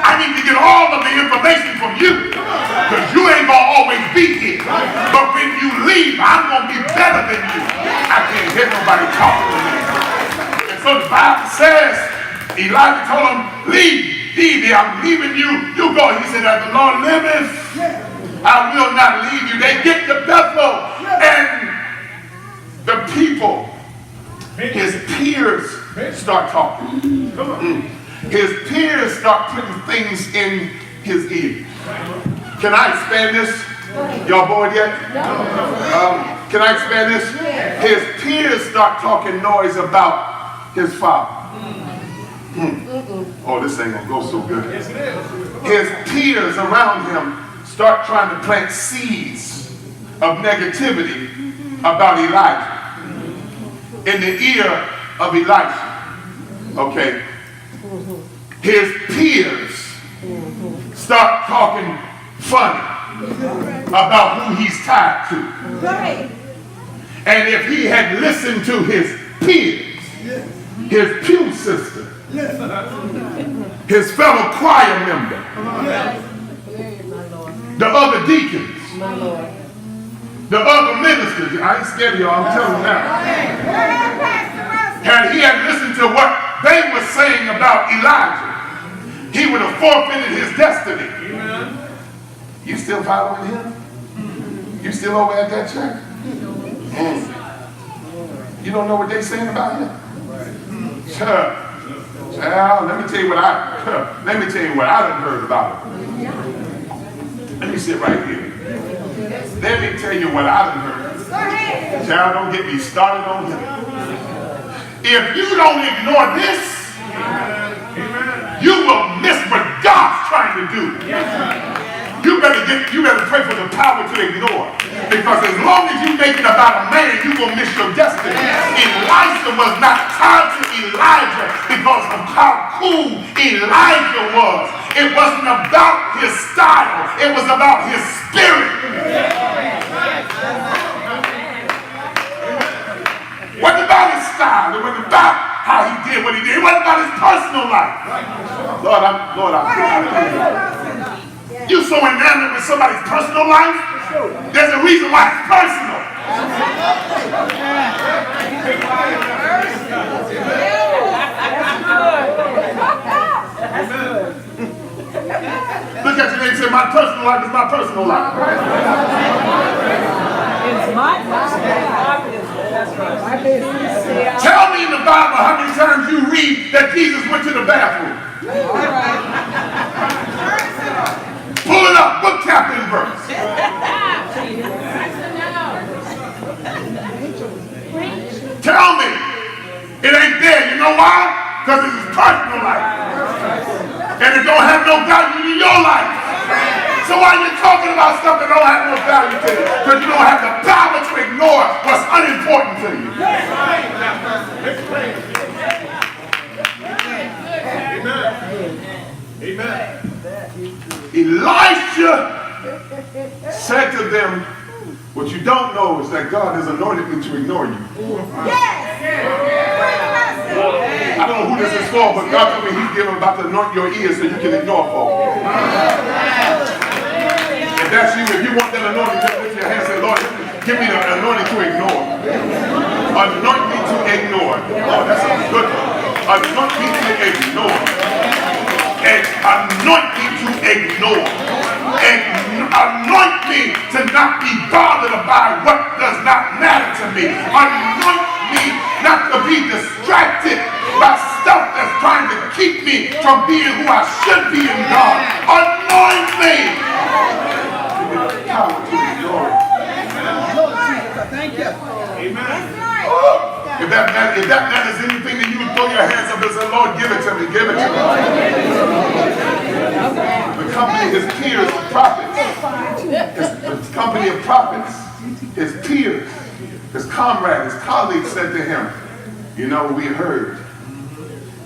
I need to get all of the information from you. Because you ain't going to always be here. But when you leave, I'm going to be better than you. I can't hear nobody talking to me. And so the Bible says, Elijah told him, leave. I'm leaving you. You go. He said, as the Lord liveth, I will not leave you. They get to Bethel, and the people, his peers, start talking. His peers start putting things in his ear. Can I expand this? Y'all bored yet? Can I expand this? His peers start talking noise about his father. Oh, this ain't gonna go so good. His peers around him start trying to plant seeds of negativity about Elijah. In the ear of Elisha. Okay. His peers start talking funny about who he's tied to. And if he had listened to his peers, his pew sister, his fellow choir member, the other deacons, the other ministers, I ain't scared of y'all, I'm telling you now. Had he had listened to what they were saying about Elijah, he would have forfeited his destiny. You still following him? You still over at that church? You don't know what they're saying about him? Child, let me tell you what I done heard about him. Let me sit right here. Let me tell you what I done heard. Child, don't get me started on him. If you don't ignore this, you will miss what God's trying to do. You better pray for the power to ignore. Because as long as you make it about a man, you will miss your destiny. Elisha was not tied to Elijah because of how cool Elijah was. It wasn't about his style. It was about his spirit. It wasn't about his style. It wasn't about how he did what he did. It wasn't about his personal life. Lord, you so enamored with somebody's personal life, there's a reason why it's personal. Look at your name and say, my personal life is my personal life. It's my business. That's right. Tell me in the Bible how many times you read that Jesus went to the bathroom. All right. Pull it up, book, chapter, and verse. Tell me. It ain't there. You know why? Because it's his personal life. And it don't have no value in your life. So why are you talking about stuff that don't have no value to you? Because you don't have the power to ignore what's unimportant to you. Amen. Elisha said to them, what you don't know is that God has anointed me to ignore you. I don't know who this is for, but God told me he's about to anoint your ears so you can ignore folk. If that's you, if you want that anointing, just lift your hand and say, Lord, give me the anointing to ignore. Anoint me to ignore. Oh, that sounds good. Anoint me to ignore. And anoint me to ignore. And anoint me to not be bothered by what does not matter to me. Anoint me not to be distracted by stuff that's trying to keep me from being who I should be in God. Anoint me. Power to ignore. Thank you. Amen. If that matters anything, then you would throw your hands up and say, Lord, give it to me, give it to me. The company, his peers, the prophets, his company of prophets, his peers, his comrades, his colleagues said to him, you know, we heard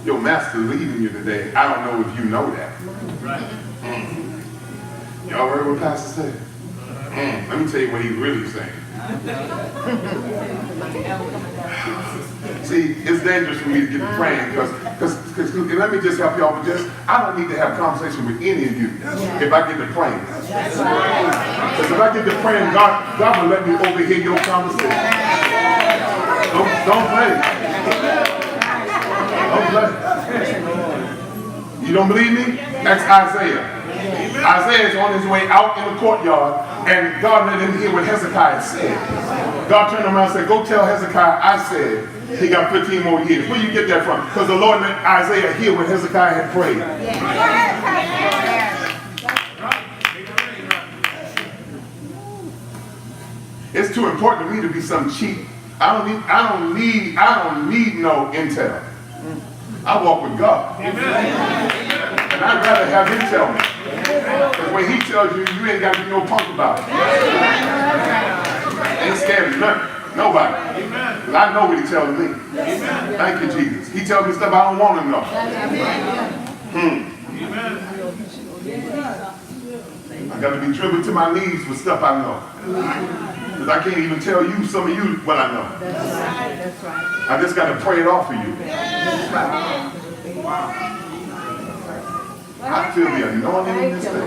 your master leaving you today. I don't know if you know that. Y'all heard what Pastor said? Let me tell you what he's really saying. See, it's dangerous for me to get to praying because let me just help y'all with this. I don't need to have conversation with any of you if I get to praying. Because if I get to praying, God will let me overhear your conversation. Don't play. Don't play. You don't believe me? That's Isaiah. Isaiah is on his way out in the courtyard, and God let him hear what Hezekiah said. God turned around and said, go tell Hezekiah I said he got 15 more years. Where you get that from? Because the Lord let Isaiah hear what Hezekiah had prayed. It's too important to me to be some cheap. I don't need no intel. I walk with God. And I'd rather have him tell me. Because when he tells you, you ain't got to be no punk about it. Ain't scared of nothing. Nobody. Because I know what he tells me. Thank you, Jesus. He tells me stuff I don't want to know. I got to be driven to my knees for stuff I know. Because I can't even tell you, some of you, what I know. That's right. I just got to pray it off for you. I feel the anointing in this thing.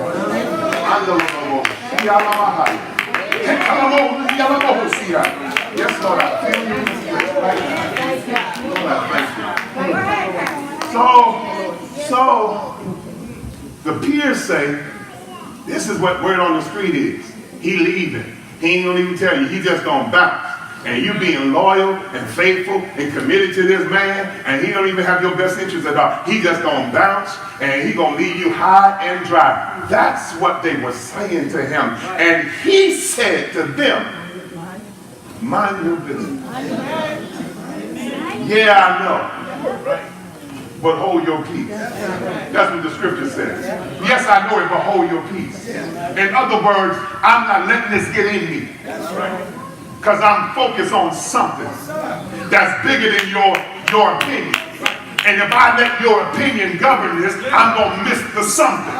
Yes, Lord, I feel you in this place. Lord, I thank you. So, the peers say, this is what word on the street is. He leaving. He ain't gonna even tell you. He just gonna bounce. And you being loyal and faithful and committed to this man, and he don't even have your best interest at all. He just gonna bounce, and he gonna leave you high and dry. That's what they were saying to him. And he said to them, mind your business. Yeah, I know. But hold your peace. That's what the scripture says. Yes, I know it, but hold your peace. In other words, I'm not letting this get in me. Because I'm focused on something that's bigger than your opinion. And if I let your opinion govern this, I'm going to miss the something.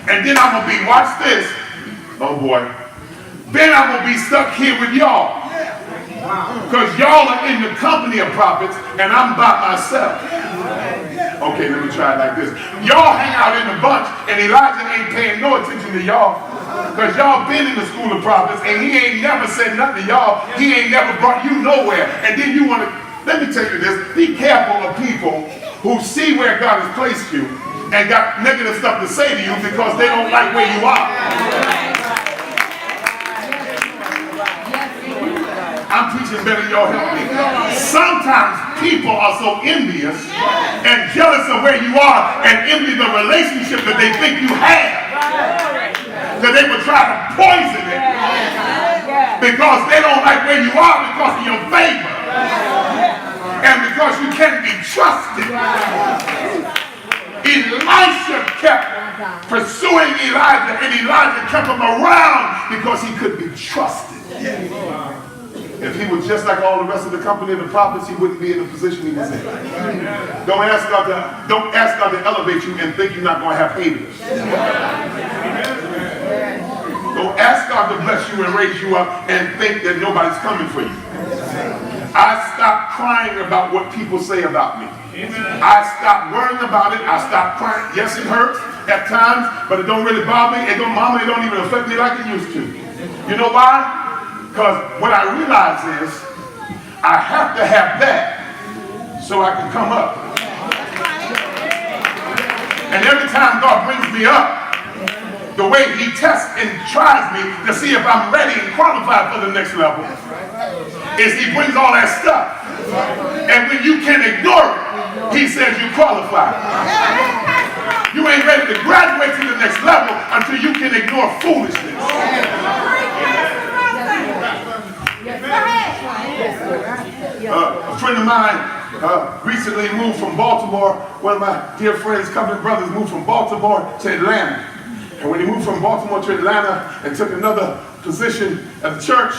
And then I'm going to be, watch this. Oh boy. Then I'm going to be stuck here with y'all. Because y'all are in the company of prophets and I'm by myself. Okay, let me try it like this. Y'all hang out in a bunch and Elijah ain't paying no attention to y'all. Because y'all been in the school of prophets and he ain't never said nothing to y'all. He ain't never brought you nowhere. And then you want to, let me tell you this, be careful of people who see where God has placed you and got negative stuff to say to you because they don't like where you are. I'm preaching better, y'all help me. Sometimes people are so envious and jealous of where you are and envy the relationship that they think you have, that they would try to poison it because they don't like where you are because of your favor and because you can't be trusted. Elisha kept pursuing Elijah and Elijah kept him around because he could be trusted. If he was just like all the rest of the company of the prophets, he wouldn't be in the position he was in. Don't ask God to elevate you and think you're not going to have haters. Don't ask God to bless you and raise you up and think that nobody's coming for you. I stopped crying about what people say about me. I stopped worrying about it. I stopped crying. Yes, it hurts at times, but it don't really bother me. It don't even affect me like it used to. You know why? Because what I realize is I have to have that so I can come up. And every time God brings me up, the way he tests and tries me to see if I'm ready and qualified for the next level is he brings all that stuff. And when you can ignore it, he says you qualify. You ain't ready to graduate to the next level until you can ignore foolishness. A friend of mine recently moved from Baltimore. One of my dear friends, covenant brothers, moved from Baltimore to Atlanta. And when he moved from Baltimore to Atlanta and took another position at the church,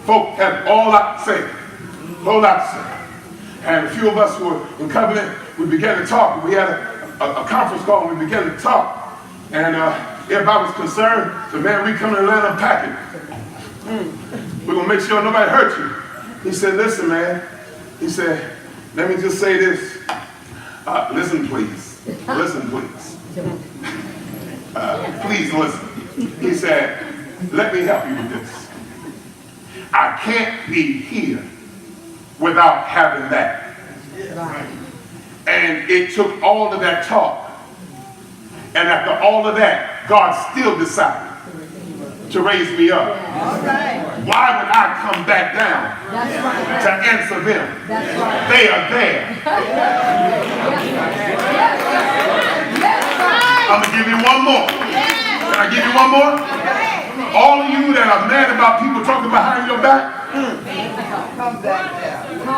folk had all lot to say. Whole lot to say. And a few of us who were in covenant, we began to talk. We had a conference call and we began to talk. And everybody was concerned. So, man, we come to Atlanta packing. We're going to make sure nobody hurt you. He said, listen, man. He said, let me just say this. Listen, please. Listen, please. Please listen. He said, let me help you with this. I can't be here without having that. And it took all of that talk. And after all of that, God still decided to raise me up. Why would I come back down to answer them? They are there. I'm going to give you one more. Can I give you one more? All of you that are mad about people talking behind your back.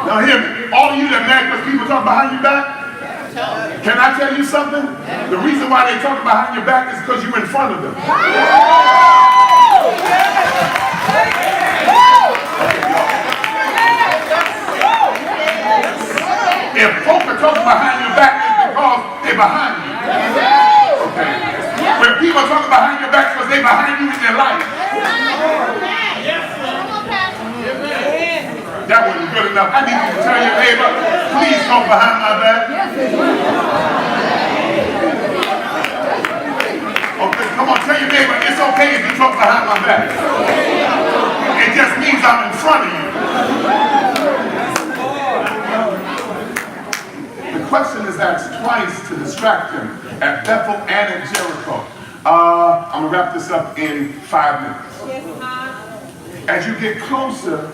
Now hear me. All of you that are mad because people talk behind your back. Can I tell you something? The reason why they talk behind your back is because you're in front of them. talk behind your back is because they're behind you. Okay. When people talk behind your back because they're behind you in their life. That wasn't good enough. I need you to tell your neighbor, please talk behind my back. Okay, come on, tell your neighbor, it's okay if you talk behind my back. It just means I'm in front of you. The question is asked twice to distract him at Bethel and at Jericho. I'm going to wrap this up in 5 minutes. As you get closer,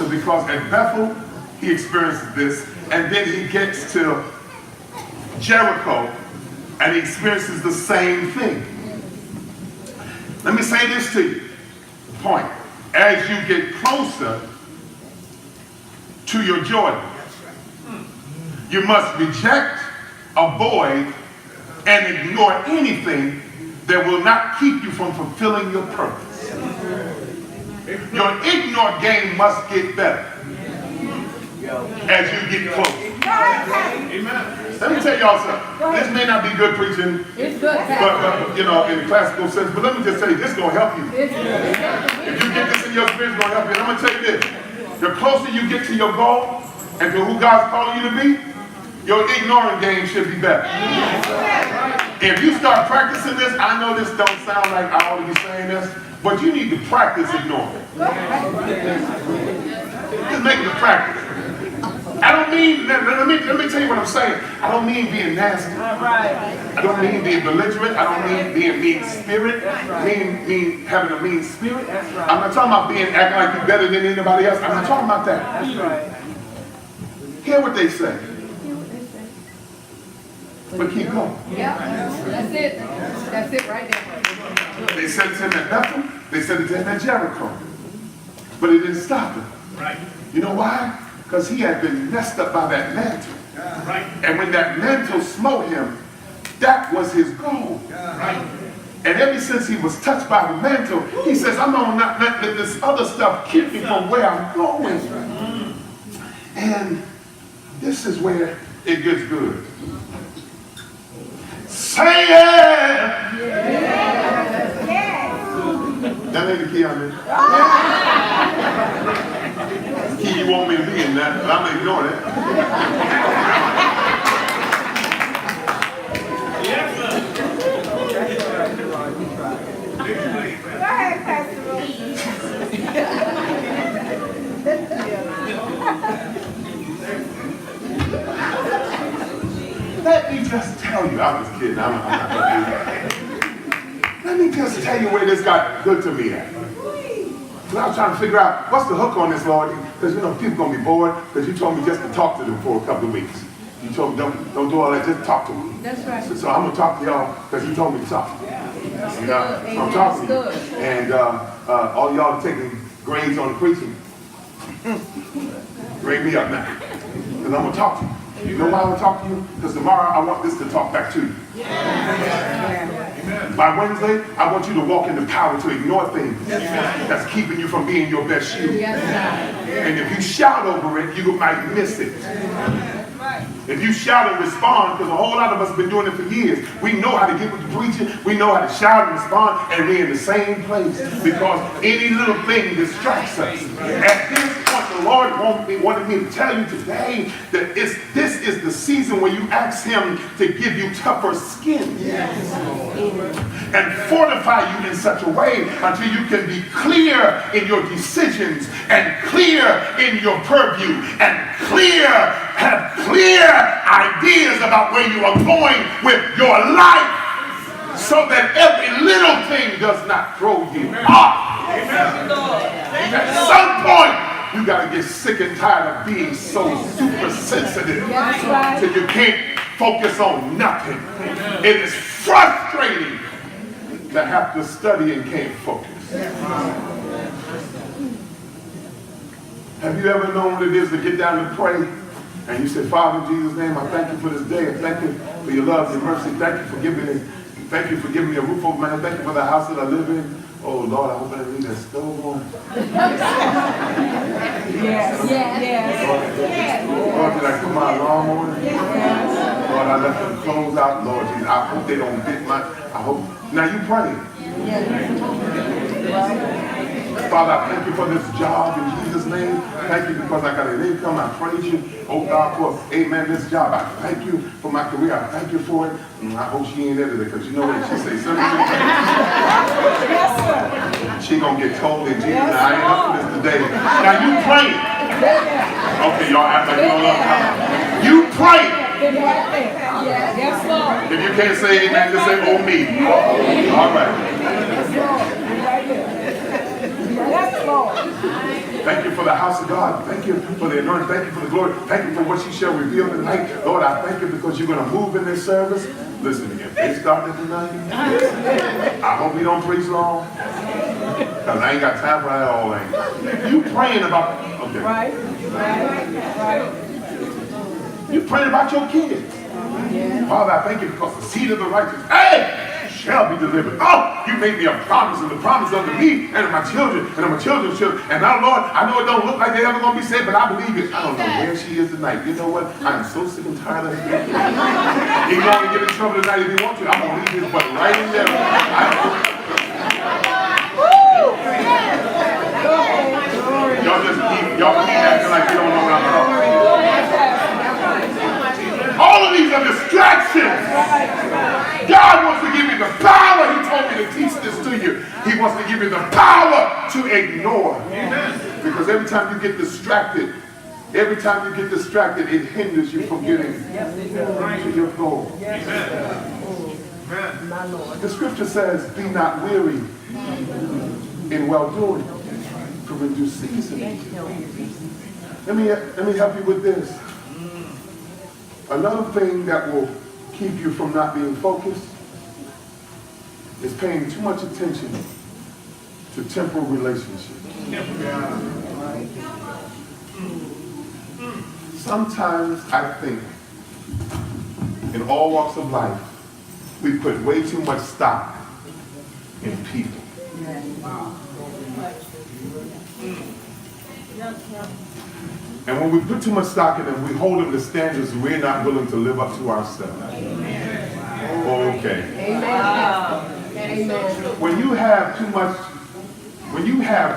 because at Bethel, he experiences this, and then he gets to Jericho, and he experiences the same thing. Let me say this to you. Point. As you get closer to your Jordan, you must reject, avoid, and ignore anything that will not keep you from fulfilling your purpose. Your ignore game must get better as you get closer. Let me tell y'all something. This may not be good preaching, but you know, in the classical sense, but let me just tell you, this is going to help you. If you get this in your spirit, it's going to help you. And I'm going to tell you this. The closer you get to your goal and to who God's calling you to be, your ignoring game should be better. If you start practicing this, I know this don't sound like I ought to be saying this, but you need to practice ignoring. Just make it a practice. I don't mean, let me tell you what I'm saying. I don't mean being nasty. I don't mean being belligerent. I don't mean being mean spirit. Mean having a mean spirit. I'm not talking about being acting like you're better than anybody else. I'm not talking about that. Hear what they say. But keep going. Yeah, that's it. That's it right there. They said it to him at Bethel. They said it to him at Jericho. But it didn't stop him. Right. You know why? Because he had been messed up by that mantle. Right. And when that mantle smote him, that was his goal. Right. And ever since he was touched by the mantle, he says, I'm going to not let this other stuff keep me from where I'm going. And this is where it gets good. Say it! That ain't the key on it. Key you want me to be in that, but I'm going to ignore that. Yes, sir. Go ahead, Pastor Rowson. Let me just tell you, I'm just kidding, I'm not going to do that. Let me just tell you where this got good to me at. I was trying to figure out, what's the hook on this, Lord? Because, you know, people going to be bored, because you told me just to talk to them for a couple of weeks. You told me, don't do all that, just talk to them. That's right. So I'm going to talk to y'all, because you told me to talk. And, so I'm talking to you. And all y'all are taking grades on preaching. Grade me up now, because I'm going to talk to you. You know why I want to talk to you? Because tomorrow I want this to talk back to you. By Wednesday, I want you to walk in the power to ignore things that's keeping you from being your best you. And if you shout over it, you might miss it. If you shout and respond, because a whole lot of us have been doing it for years, we know how to get with the preaching, we know how to shout and respond, and we're in the same place because any little thing distracts us. At this point, the Lord wanted me to tell you today that this is the season where you ask Him to give you tougher skin and fortify you in such a way until you can be clear in your decisions and clear in your purview and have clear ideas about where you are going with your life so that every little thing does not throw you off. At some point, you got to get sick and tired of being so super sensitive till you can't focus on nothing. It is frustrating to have to study and can't focus. Have you ever known what it is to get down and pray? And you say, Father, in Jesus' name, I thank you for this day. I thank you for your love, your mercy. Thank you for giving me a roof over my head. Thank you for the house that I live in. Oh, Lord, I hope I didn't leave that stove on. Yes. Lord, did I put my alarm on? Lord, I let them close out. Lord Jesus, I hope they don't get my, I hope. Now you pray. Father, I thank you for this job in Jesus' name. Thank you because I got an income. I praise you, oh God, for, amen, this job. I thank you for my career. I thank you for it. And I hope she ain't edited because you know what she say. She gonna get told in Jesus' name. I ain't up for this today. Now you pray. Okay, y'all act like you don't love God. You pray. Yes, Lord. If you can't say amen, just say, oh me. All right. Yes, Lord. Thank you for the house of God. Thank you for the anointing. Thank you for the glory. Thank you for what you shall reveal tonight. Lord, I thank you because you're going to move in this service. Listen again. They started tonight. I hope we don't preach long. Because I ain't got time for that all ain't. You praying about, okay. Right. You praying about your kids. Father, I thank you because the seed of the righteous, hey, shall be delivered. Oh, you made me a promise, and the promise unto me and to my children and to my children's children. And now, Lord, I know it don't look like they're ever going to be saved, but I believe it. I don't know where she is tonight. You know what? I am so sick and tired of it. He can only get in trouble tonight if he wants to. I'm going to leave his butt right in there. Y'all just keep acting like you don't know what I'm talking about. All of these are distractions. God wants to give you the power. He told me to teach this to you. He wants to give you the power to ignore. Because every time you get distracted, it hinders you from getting to your goal. The scripture says, be not weary in well-doing, for in due season. Let me help you with this. Another thing that will keep you from not being focused is paying too much attention to temporal relationships. Sometimes I think in all walks of life, we put way too much stock in people. And when we put too much stock in them, we hold them to standards we're not willing to live up to ourselves. Okay. Amen. When you have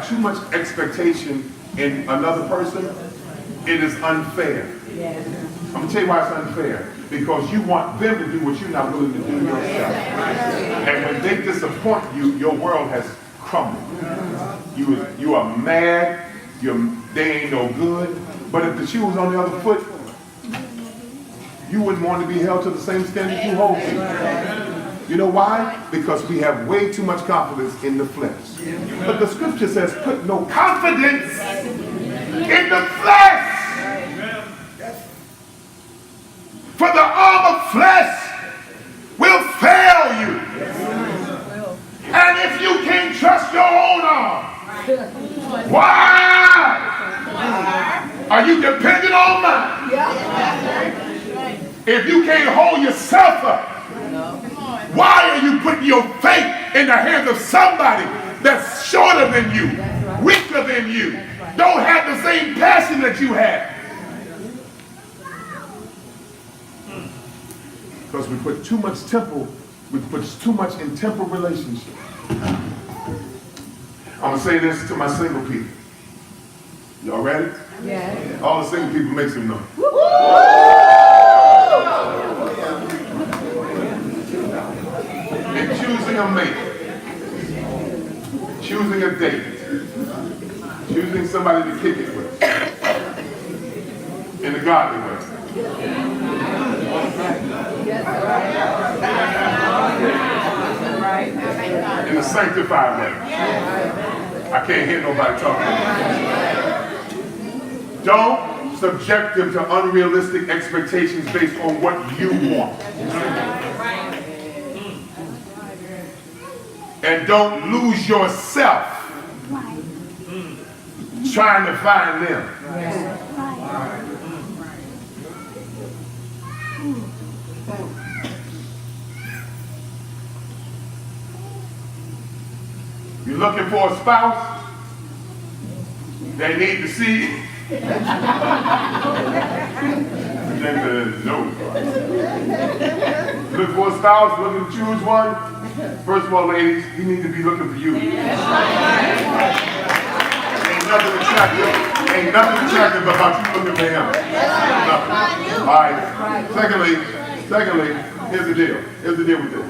too much expectation in another person, it is unfair. I'm going to tell you why it's unfair. Because you want them to do what you're not willing to do yourself. And when they disappoint you, your world has crumbled. You are mad. They ain't no good. But if the shoe was on the other foot, you wouldn't want to be held to the same standard you hold to. You know why? Because we have way too much confidence in the flesh. But the scripture says, put no confidence in the flesh. For the arm of flesh will fail you. And if you can't trust your own arm, why are you dependent on mine? If you can't hold yourself up, why are you putting your faith in the hands of somebody that's shorter than you, weaker than you, don't have the same passion that you have? Because we put too much in temporal relationships. I'm going to say this to my single people. Y'all ready? Yeah. All the single people make some noise. In choosing a mate, choosing a date, choosing somebody to kick it with, in a godly way. In a sanctified way. I can't hear nobody talking. Don't subject them to unrealistic expectations based on what you want. And don't lose yourself trying to find them. You're looking for a spouse, they need to see James said, no. Look for a spouse, looking to choose one. First of all, ladies, he needs to be looking for you. Ain't nothing attractive about you looking for him. Nothing. All right. Secondly, here's the deal. Here's the deal with this.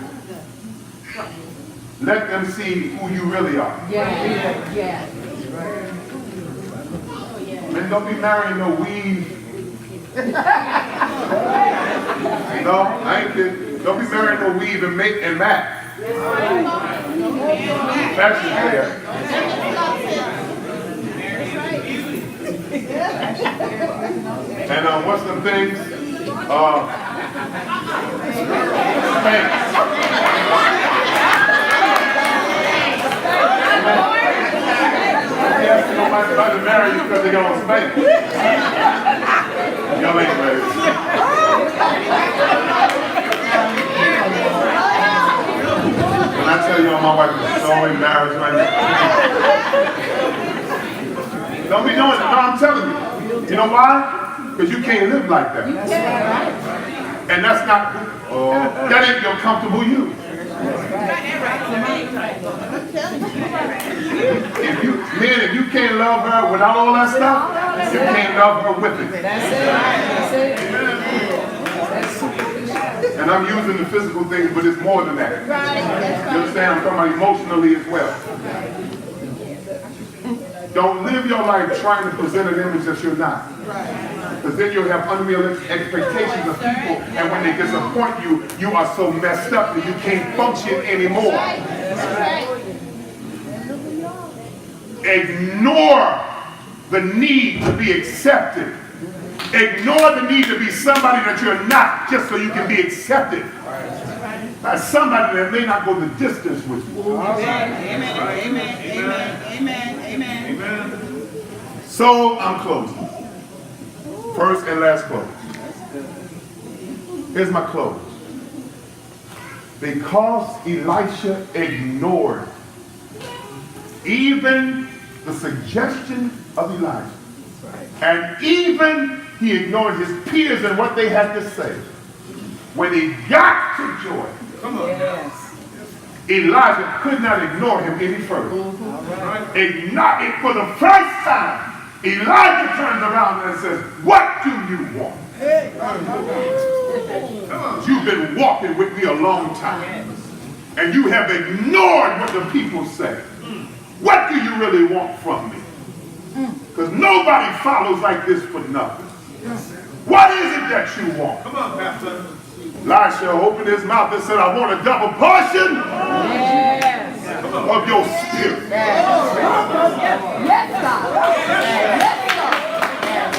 Let them see who you really are. Yeah. And don't be marrying no weave. No, I ain't kidding. Don't be marrying no weave and make and match. That's just there. And what's the things? Yes, nobody's about to marry you because they're going to spank you. Y'all ain't ready. When I tell y'all my wife is so embarrassed right now. Don't be doing it. No, I'm telling you. You know why? Because you can't live like that. And that's not, that ain't your comfortable you. If you can't love her without all that stuff, you can't love her with it. And I'm using the physical things, but it's more than that. You understand? I'm talking about emotionally as well. Don't live your life trying to present an image that you're not. Because then you'll have unrealistic expectations of people, and when they disappoint you, you are so messed up that you can't function anymore. Ignore the need to be accepted. Ignore the need to be somebody that you're not just so you can be accepted by somebody that may not go the distance with you. Amen. So I'm closing. First and last close. Here's my close. Because Elisha ignored even the suggestion of Elijah, and even he ignored his peers and what they had to say. When he got to Jordan, Elijah could not ignore him any further. Ignored for the first time. Elijah turns around and says, "What do you want?" You've been walking with me a long time, and you have ignored what the people say. What do you really want from me? Because nobody follows like this for nothing. What is it that you want? Come on, Pastor. Elisha opened his mouth and said, "I want a double portion of your spirit."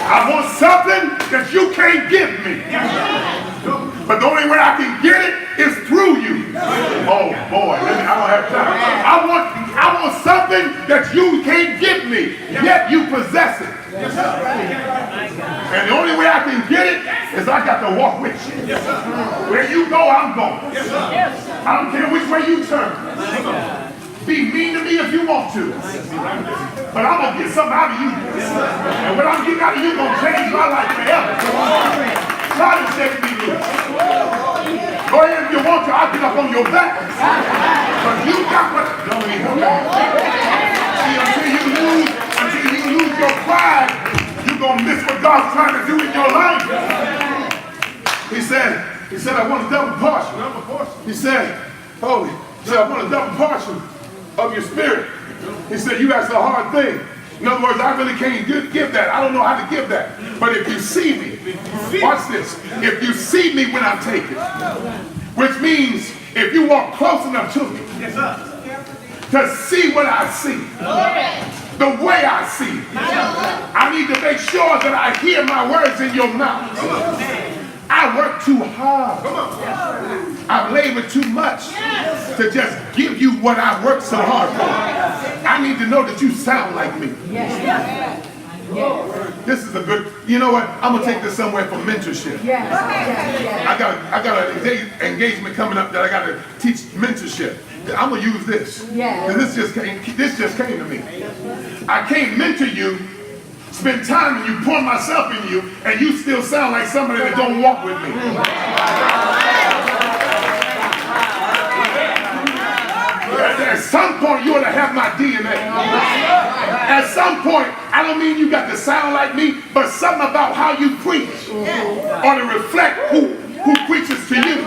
I want something that you can't give me. But the only way I can get it is through you. Oh boy, I don't have time. I want something that you can't give me, yet you possess it. And the only way I can get it is I got to walk with you. Where you go, I'm going. I don't care which way you turn. Be mean to me if you want to. But I'm going to get something out of you. And what I'm getting out of you is going to change my life forever. Try to shake me loose. Go ahead if you want to. I'll get up on your back. But you got what? See, until you lose your pride, you're going to miss what God's trying to do in your life. He said, I want a double portion. He said, I want a double portion of your spirit. He said, you asked a hard thing. In other words, I really can't give that. I don't know how to give that. But if you see me, watch this. If you see me when I take it, which means if you walk close enough to me to see what I see, the way I see, I need to make sure that I hear my words in your mouth. I work too hard. I've labored too much to just give you what I worked so hard for. I need to know that you sound like me. This is a good, you know what? I'm going to take this somewhere for mentorship. I got an engagement coming up that I got to teach mentorship. I'm going to use this. And this just came to me. I can't mentor you spend time and you pour myself in you, and you still sound like somebody that don't walk with me. At some point, you ought to have my DNA. At some point, I don't mean you got to sound like me, but something about how you preach ought to reflect who preaches to you.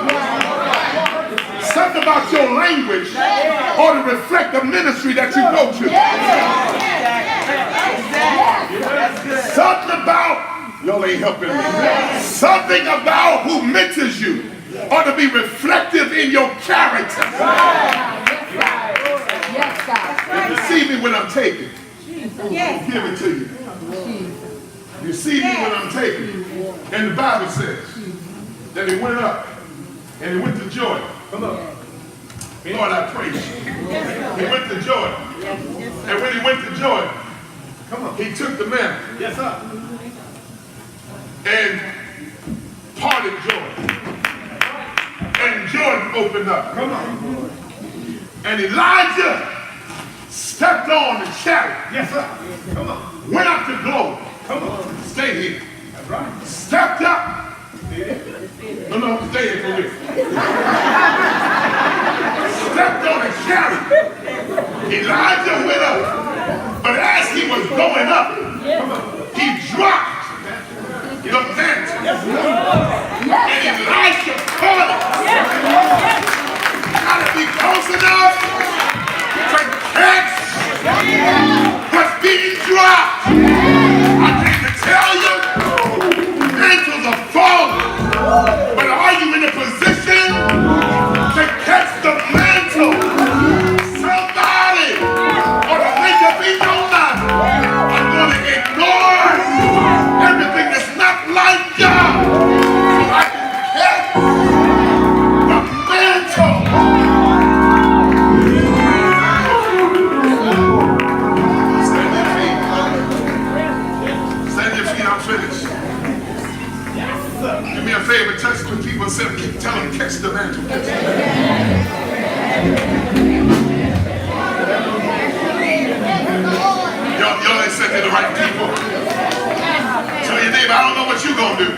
Something about your language ought to reflect the ministry that you go to. Something about, y'all ain't helping me. Something about who mentors you ought to be reflective in your character. You see me when I'm taking. Give it to you. You see me when I'm taking. And the Bible says that he went up and he went to Jordan. Come on. Lord, I praise you. He went to Jordan. And when he went to Jordan, come on, he took the mantle. Yes, sir. And parted Jordan. And Jordan opened up. Come on. And Elijah stepped on the chariot. Yes, sir. Come on. Went up to glory. Come on. Stay here. That's right. Stepped up. No, stay here for me. Stepped on the chariot. Elijah went up. But as he was going up, he dropped the mantle. And Elisha caught it. Gotta be close enough to catch what's being dropped. I came to tell you, mantles are falling. But are you in a position to catch the mantle? Somebody ought to make up in your mind. I'm going to ignore everything that's not like God so I can catch the mantle. I'm finished. Do me a favor, touch the people and tell them catch the mantle. Catch the mantle. Y'all ain't said to the right people. Tell your neighbor, I don't know what you're going to do,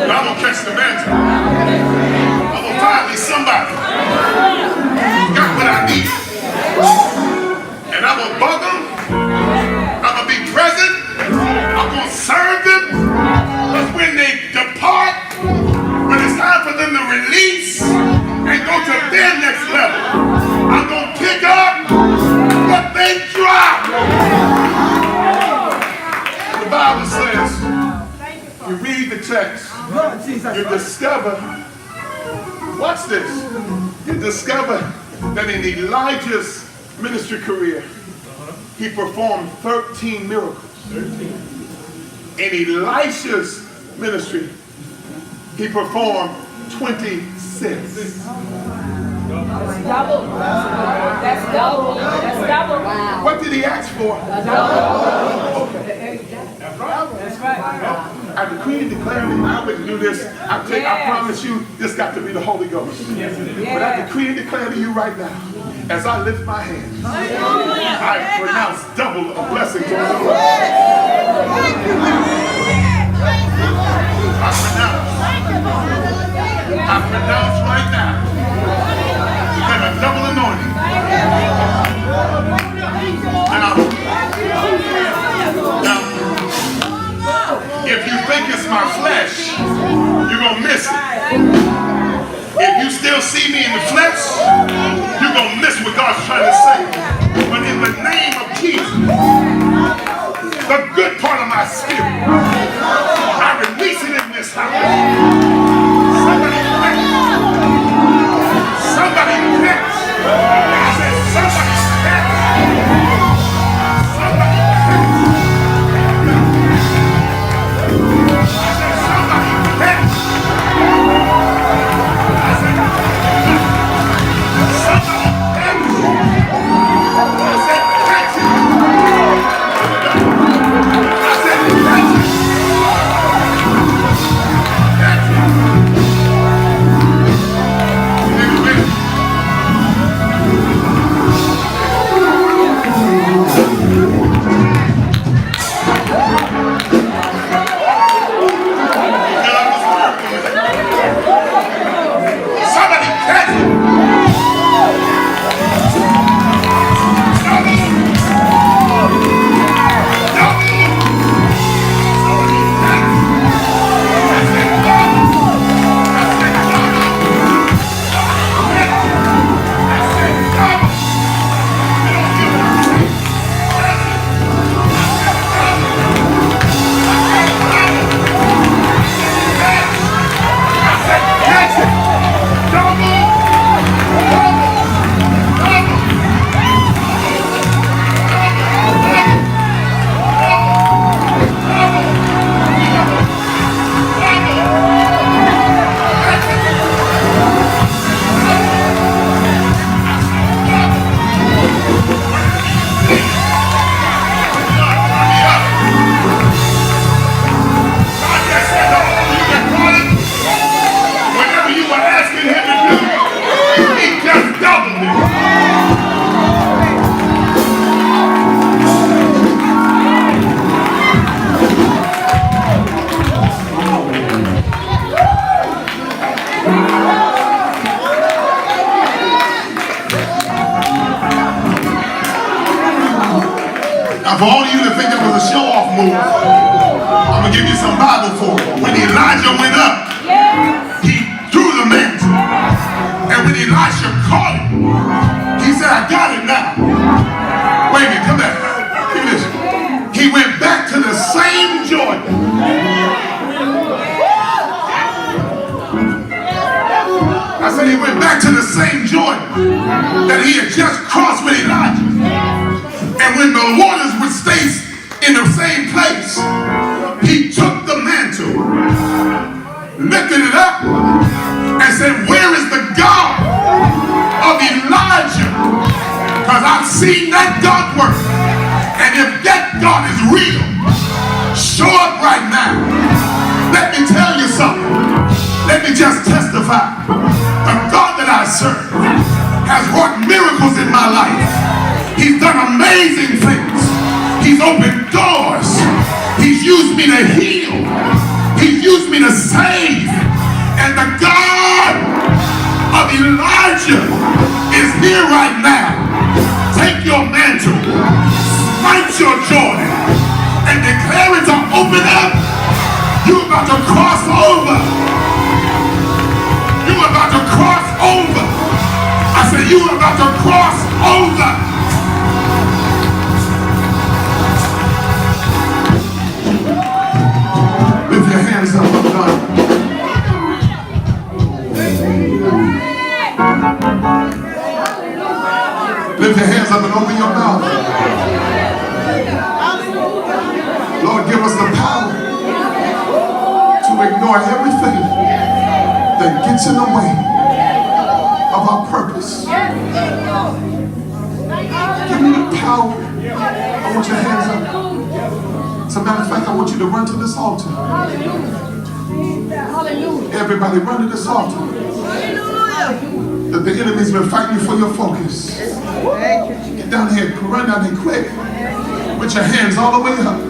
but I'm going to catch the mantle. I'm going to find me somebody who got what I need. And I'm going to bug them. I'm going to be present. I'm going to serve them, but when they depart, when it's time for them to release and go to their next level, I'm going to pick up what they dropped. The Bible says, you read the text, you discover, watch this, you discover that in Elijah's ministry career, he performed 13 miracles. In Elisha's ministry, he performed 26. Double. That's double. That's double. Wow. What did he ask for? Double. Okay. That's right. I decree and declare that I wouldn't do this. I promise you, this got to be the Holy Ghost. But I decree and declare to you right now, as I lift my hands, I pronounce double a blessing to the Lord. I pronounce right now that a double anointing. Now, if you think it's my flesh, you're going to miss it. If you still see me in the flesh, you're going to miss what God's trying to say. But in the name of Jesus, the good part of my spirit, I release it in this house. Somebody catch. Somebody catch. I said somebody catch. Somebody catch. I said somebody catch. I said somebody catch. I said catch it. I said catch it. Catch it. some Bible for it. When Elijah went up, he threw the mantle. And when Elisha caught it, he said, I got it now. Wait a minute, come back. Give me this. He went back to the same Jordan. I said he went back to the same Jordan that he had just crossed with Elijah. And when the waters would stay in the same place, he took the mantle, lifted it up, and said, where is the God of Elijah? Because I've seen that God work. And if that God is real, show up right now. Let me tell you something. Let me just testify. The God that I serve has worked miracles in my life. He's done amazing things. He's opened doors. He's used me to heal. He's used me to save. And the God of Elijah is here right now. Take your mantle, smite your Jordan, and declare it to open up. You're about to cross over. You're about to cross over. I said, you are about to cross over. Lift your hands up, I'm done. Lift your hands up and open your mouth. Lord, give us the power to ignore everything that gets in the way of our purpose. Give me the power. I want your hands up. As a matter of fact, I want you to run to this altar. Everybody run to this altar. That the enemy's been fighting for your focus. Get down here, run down here quick. With your hands all the way up.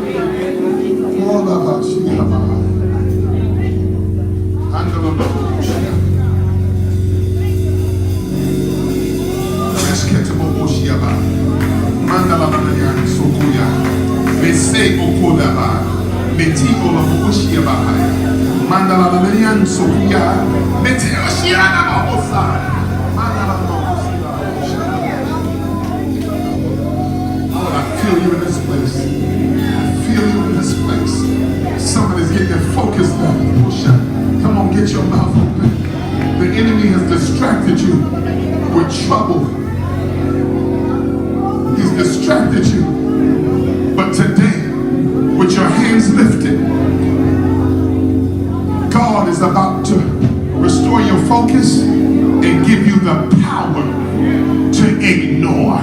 I feel you in this place. I feel you in this place. Somebody's getting focused now. Come on, get your mouth open. The enemy has distracted you with trouble. He's distracted you. But today, with your hands lifted, God is about to restore your focus and give you the power to ignore.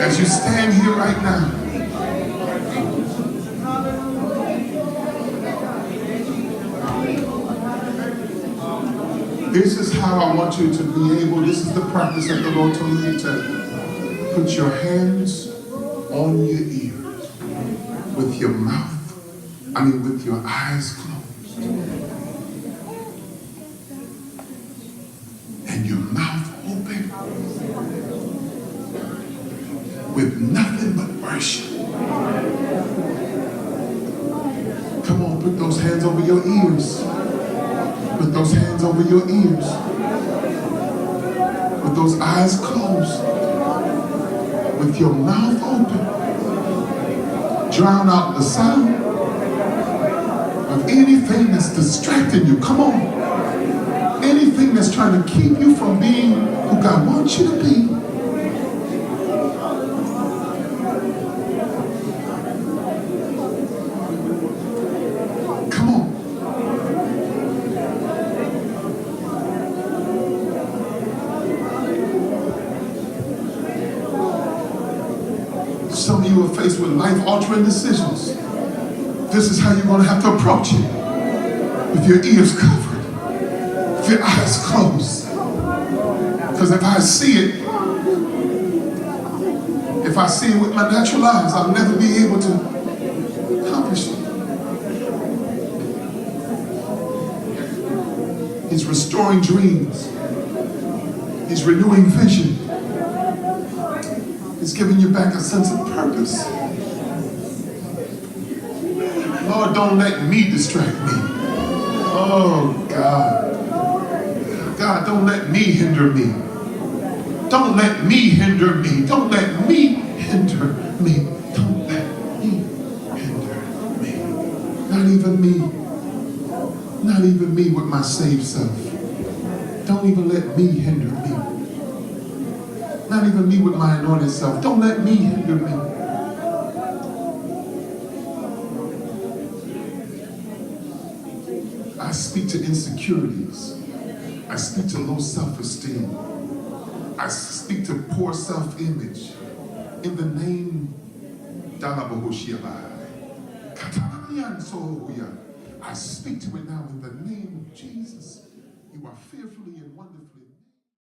As you stand here right now, this is how I want you to be able, this is the practice that the Lord told me to put your hands on your ears with your mouth, with your eyes closed and your mouth open with nothing but worship. Come on, put those hands over your ears. Put those hands over your ears. With those eyes closed. With your mouth open. Drown out the sound of anything that's distracting you. Come on. Anything that's trying to keep you from being who God wants you to be. Some of you are faced with life-altering decisions. This is how you're going to have to approach it. With your ears covered. With your eyes closed. Because if I see it with my natural eyes, I'll never be able to accomplish it. He's restoring dreams. He's renewing vision. He's giving you back a sense of purpose. Lord, don't let me distract me. Oh, God. God, don't let me hinder me. Don't let me hinder me. Don't let me hinder me. Don't let me hinder me. Not even me. Not even me with my saved self. Don't even let me hinder me. Not even me with my anointed self. Don't let me hinder me. I speak to insecurities. I speak to low self-esteem. I speak to poor self-image. In the name, I speak to it now in the name of Jesus. You are fearfully and wonderfully.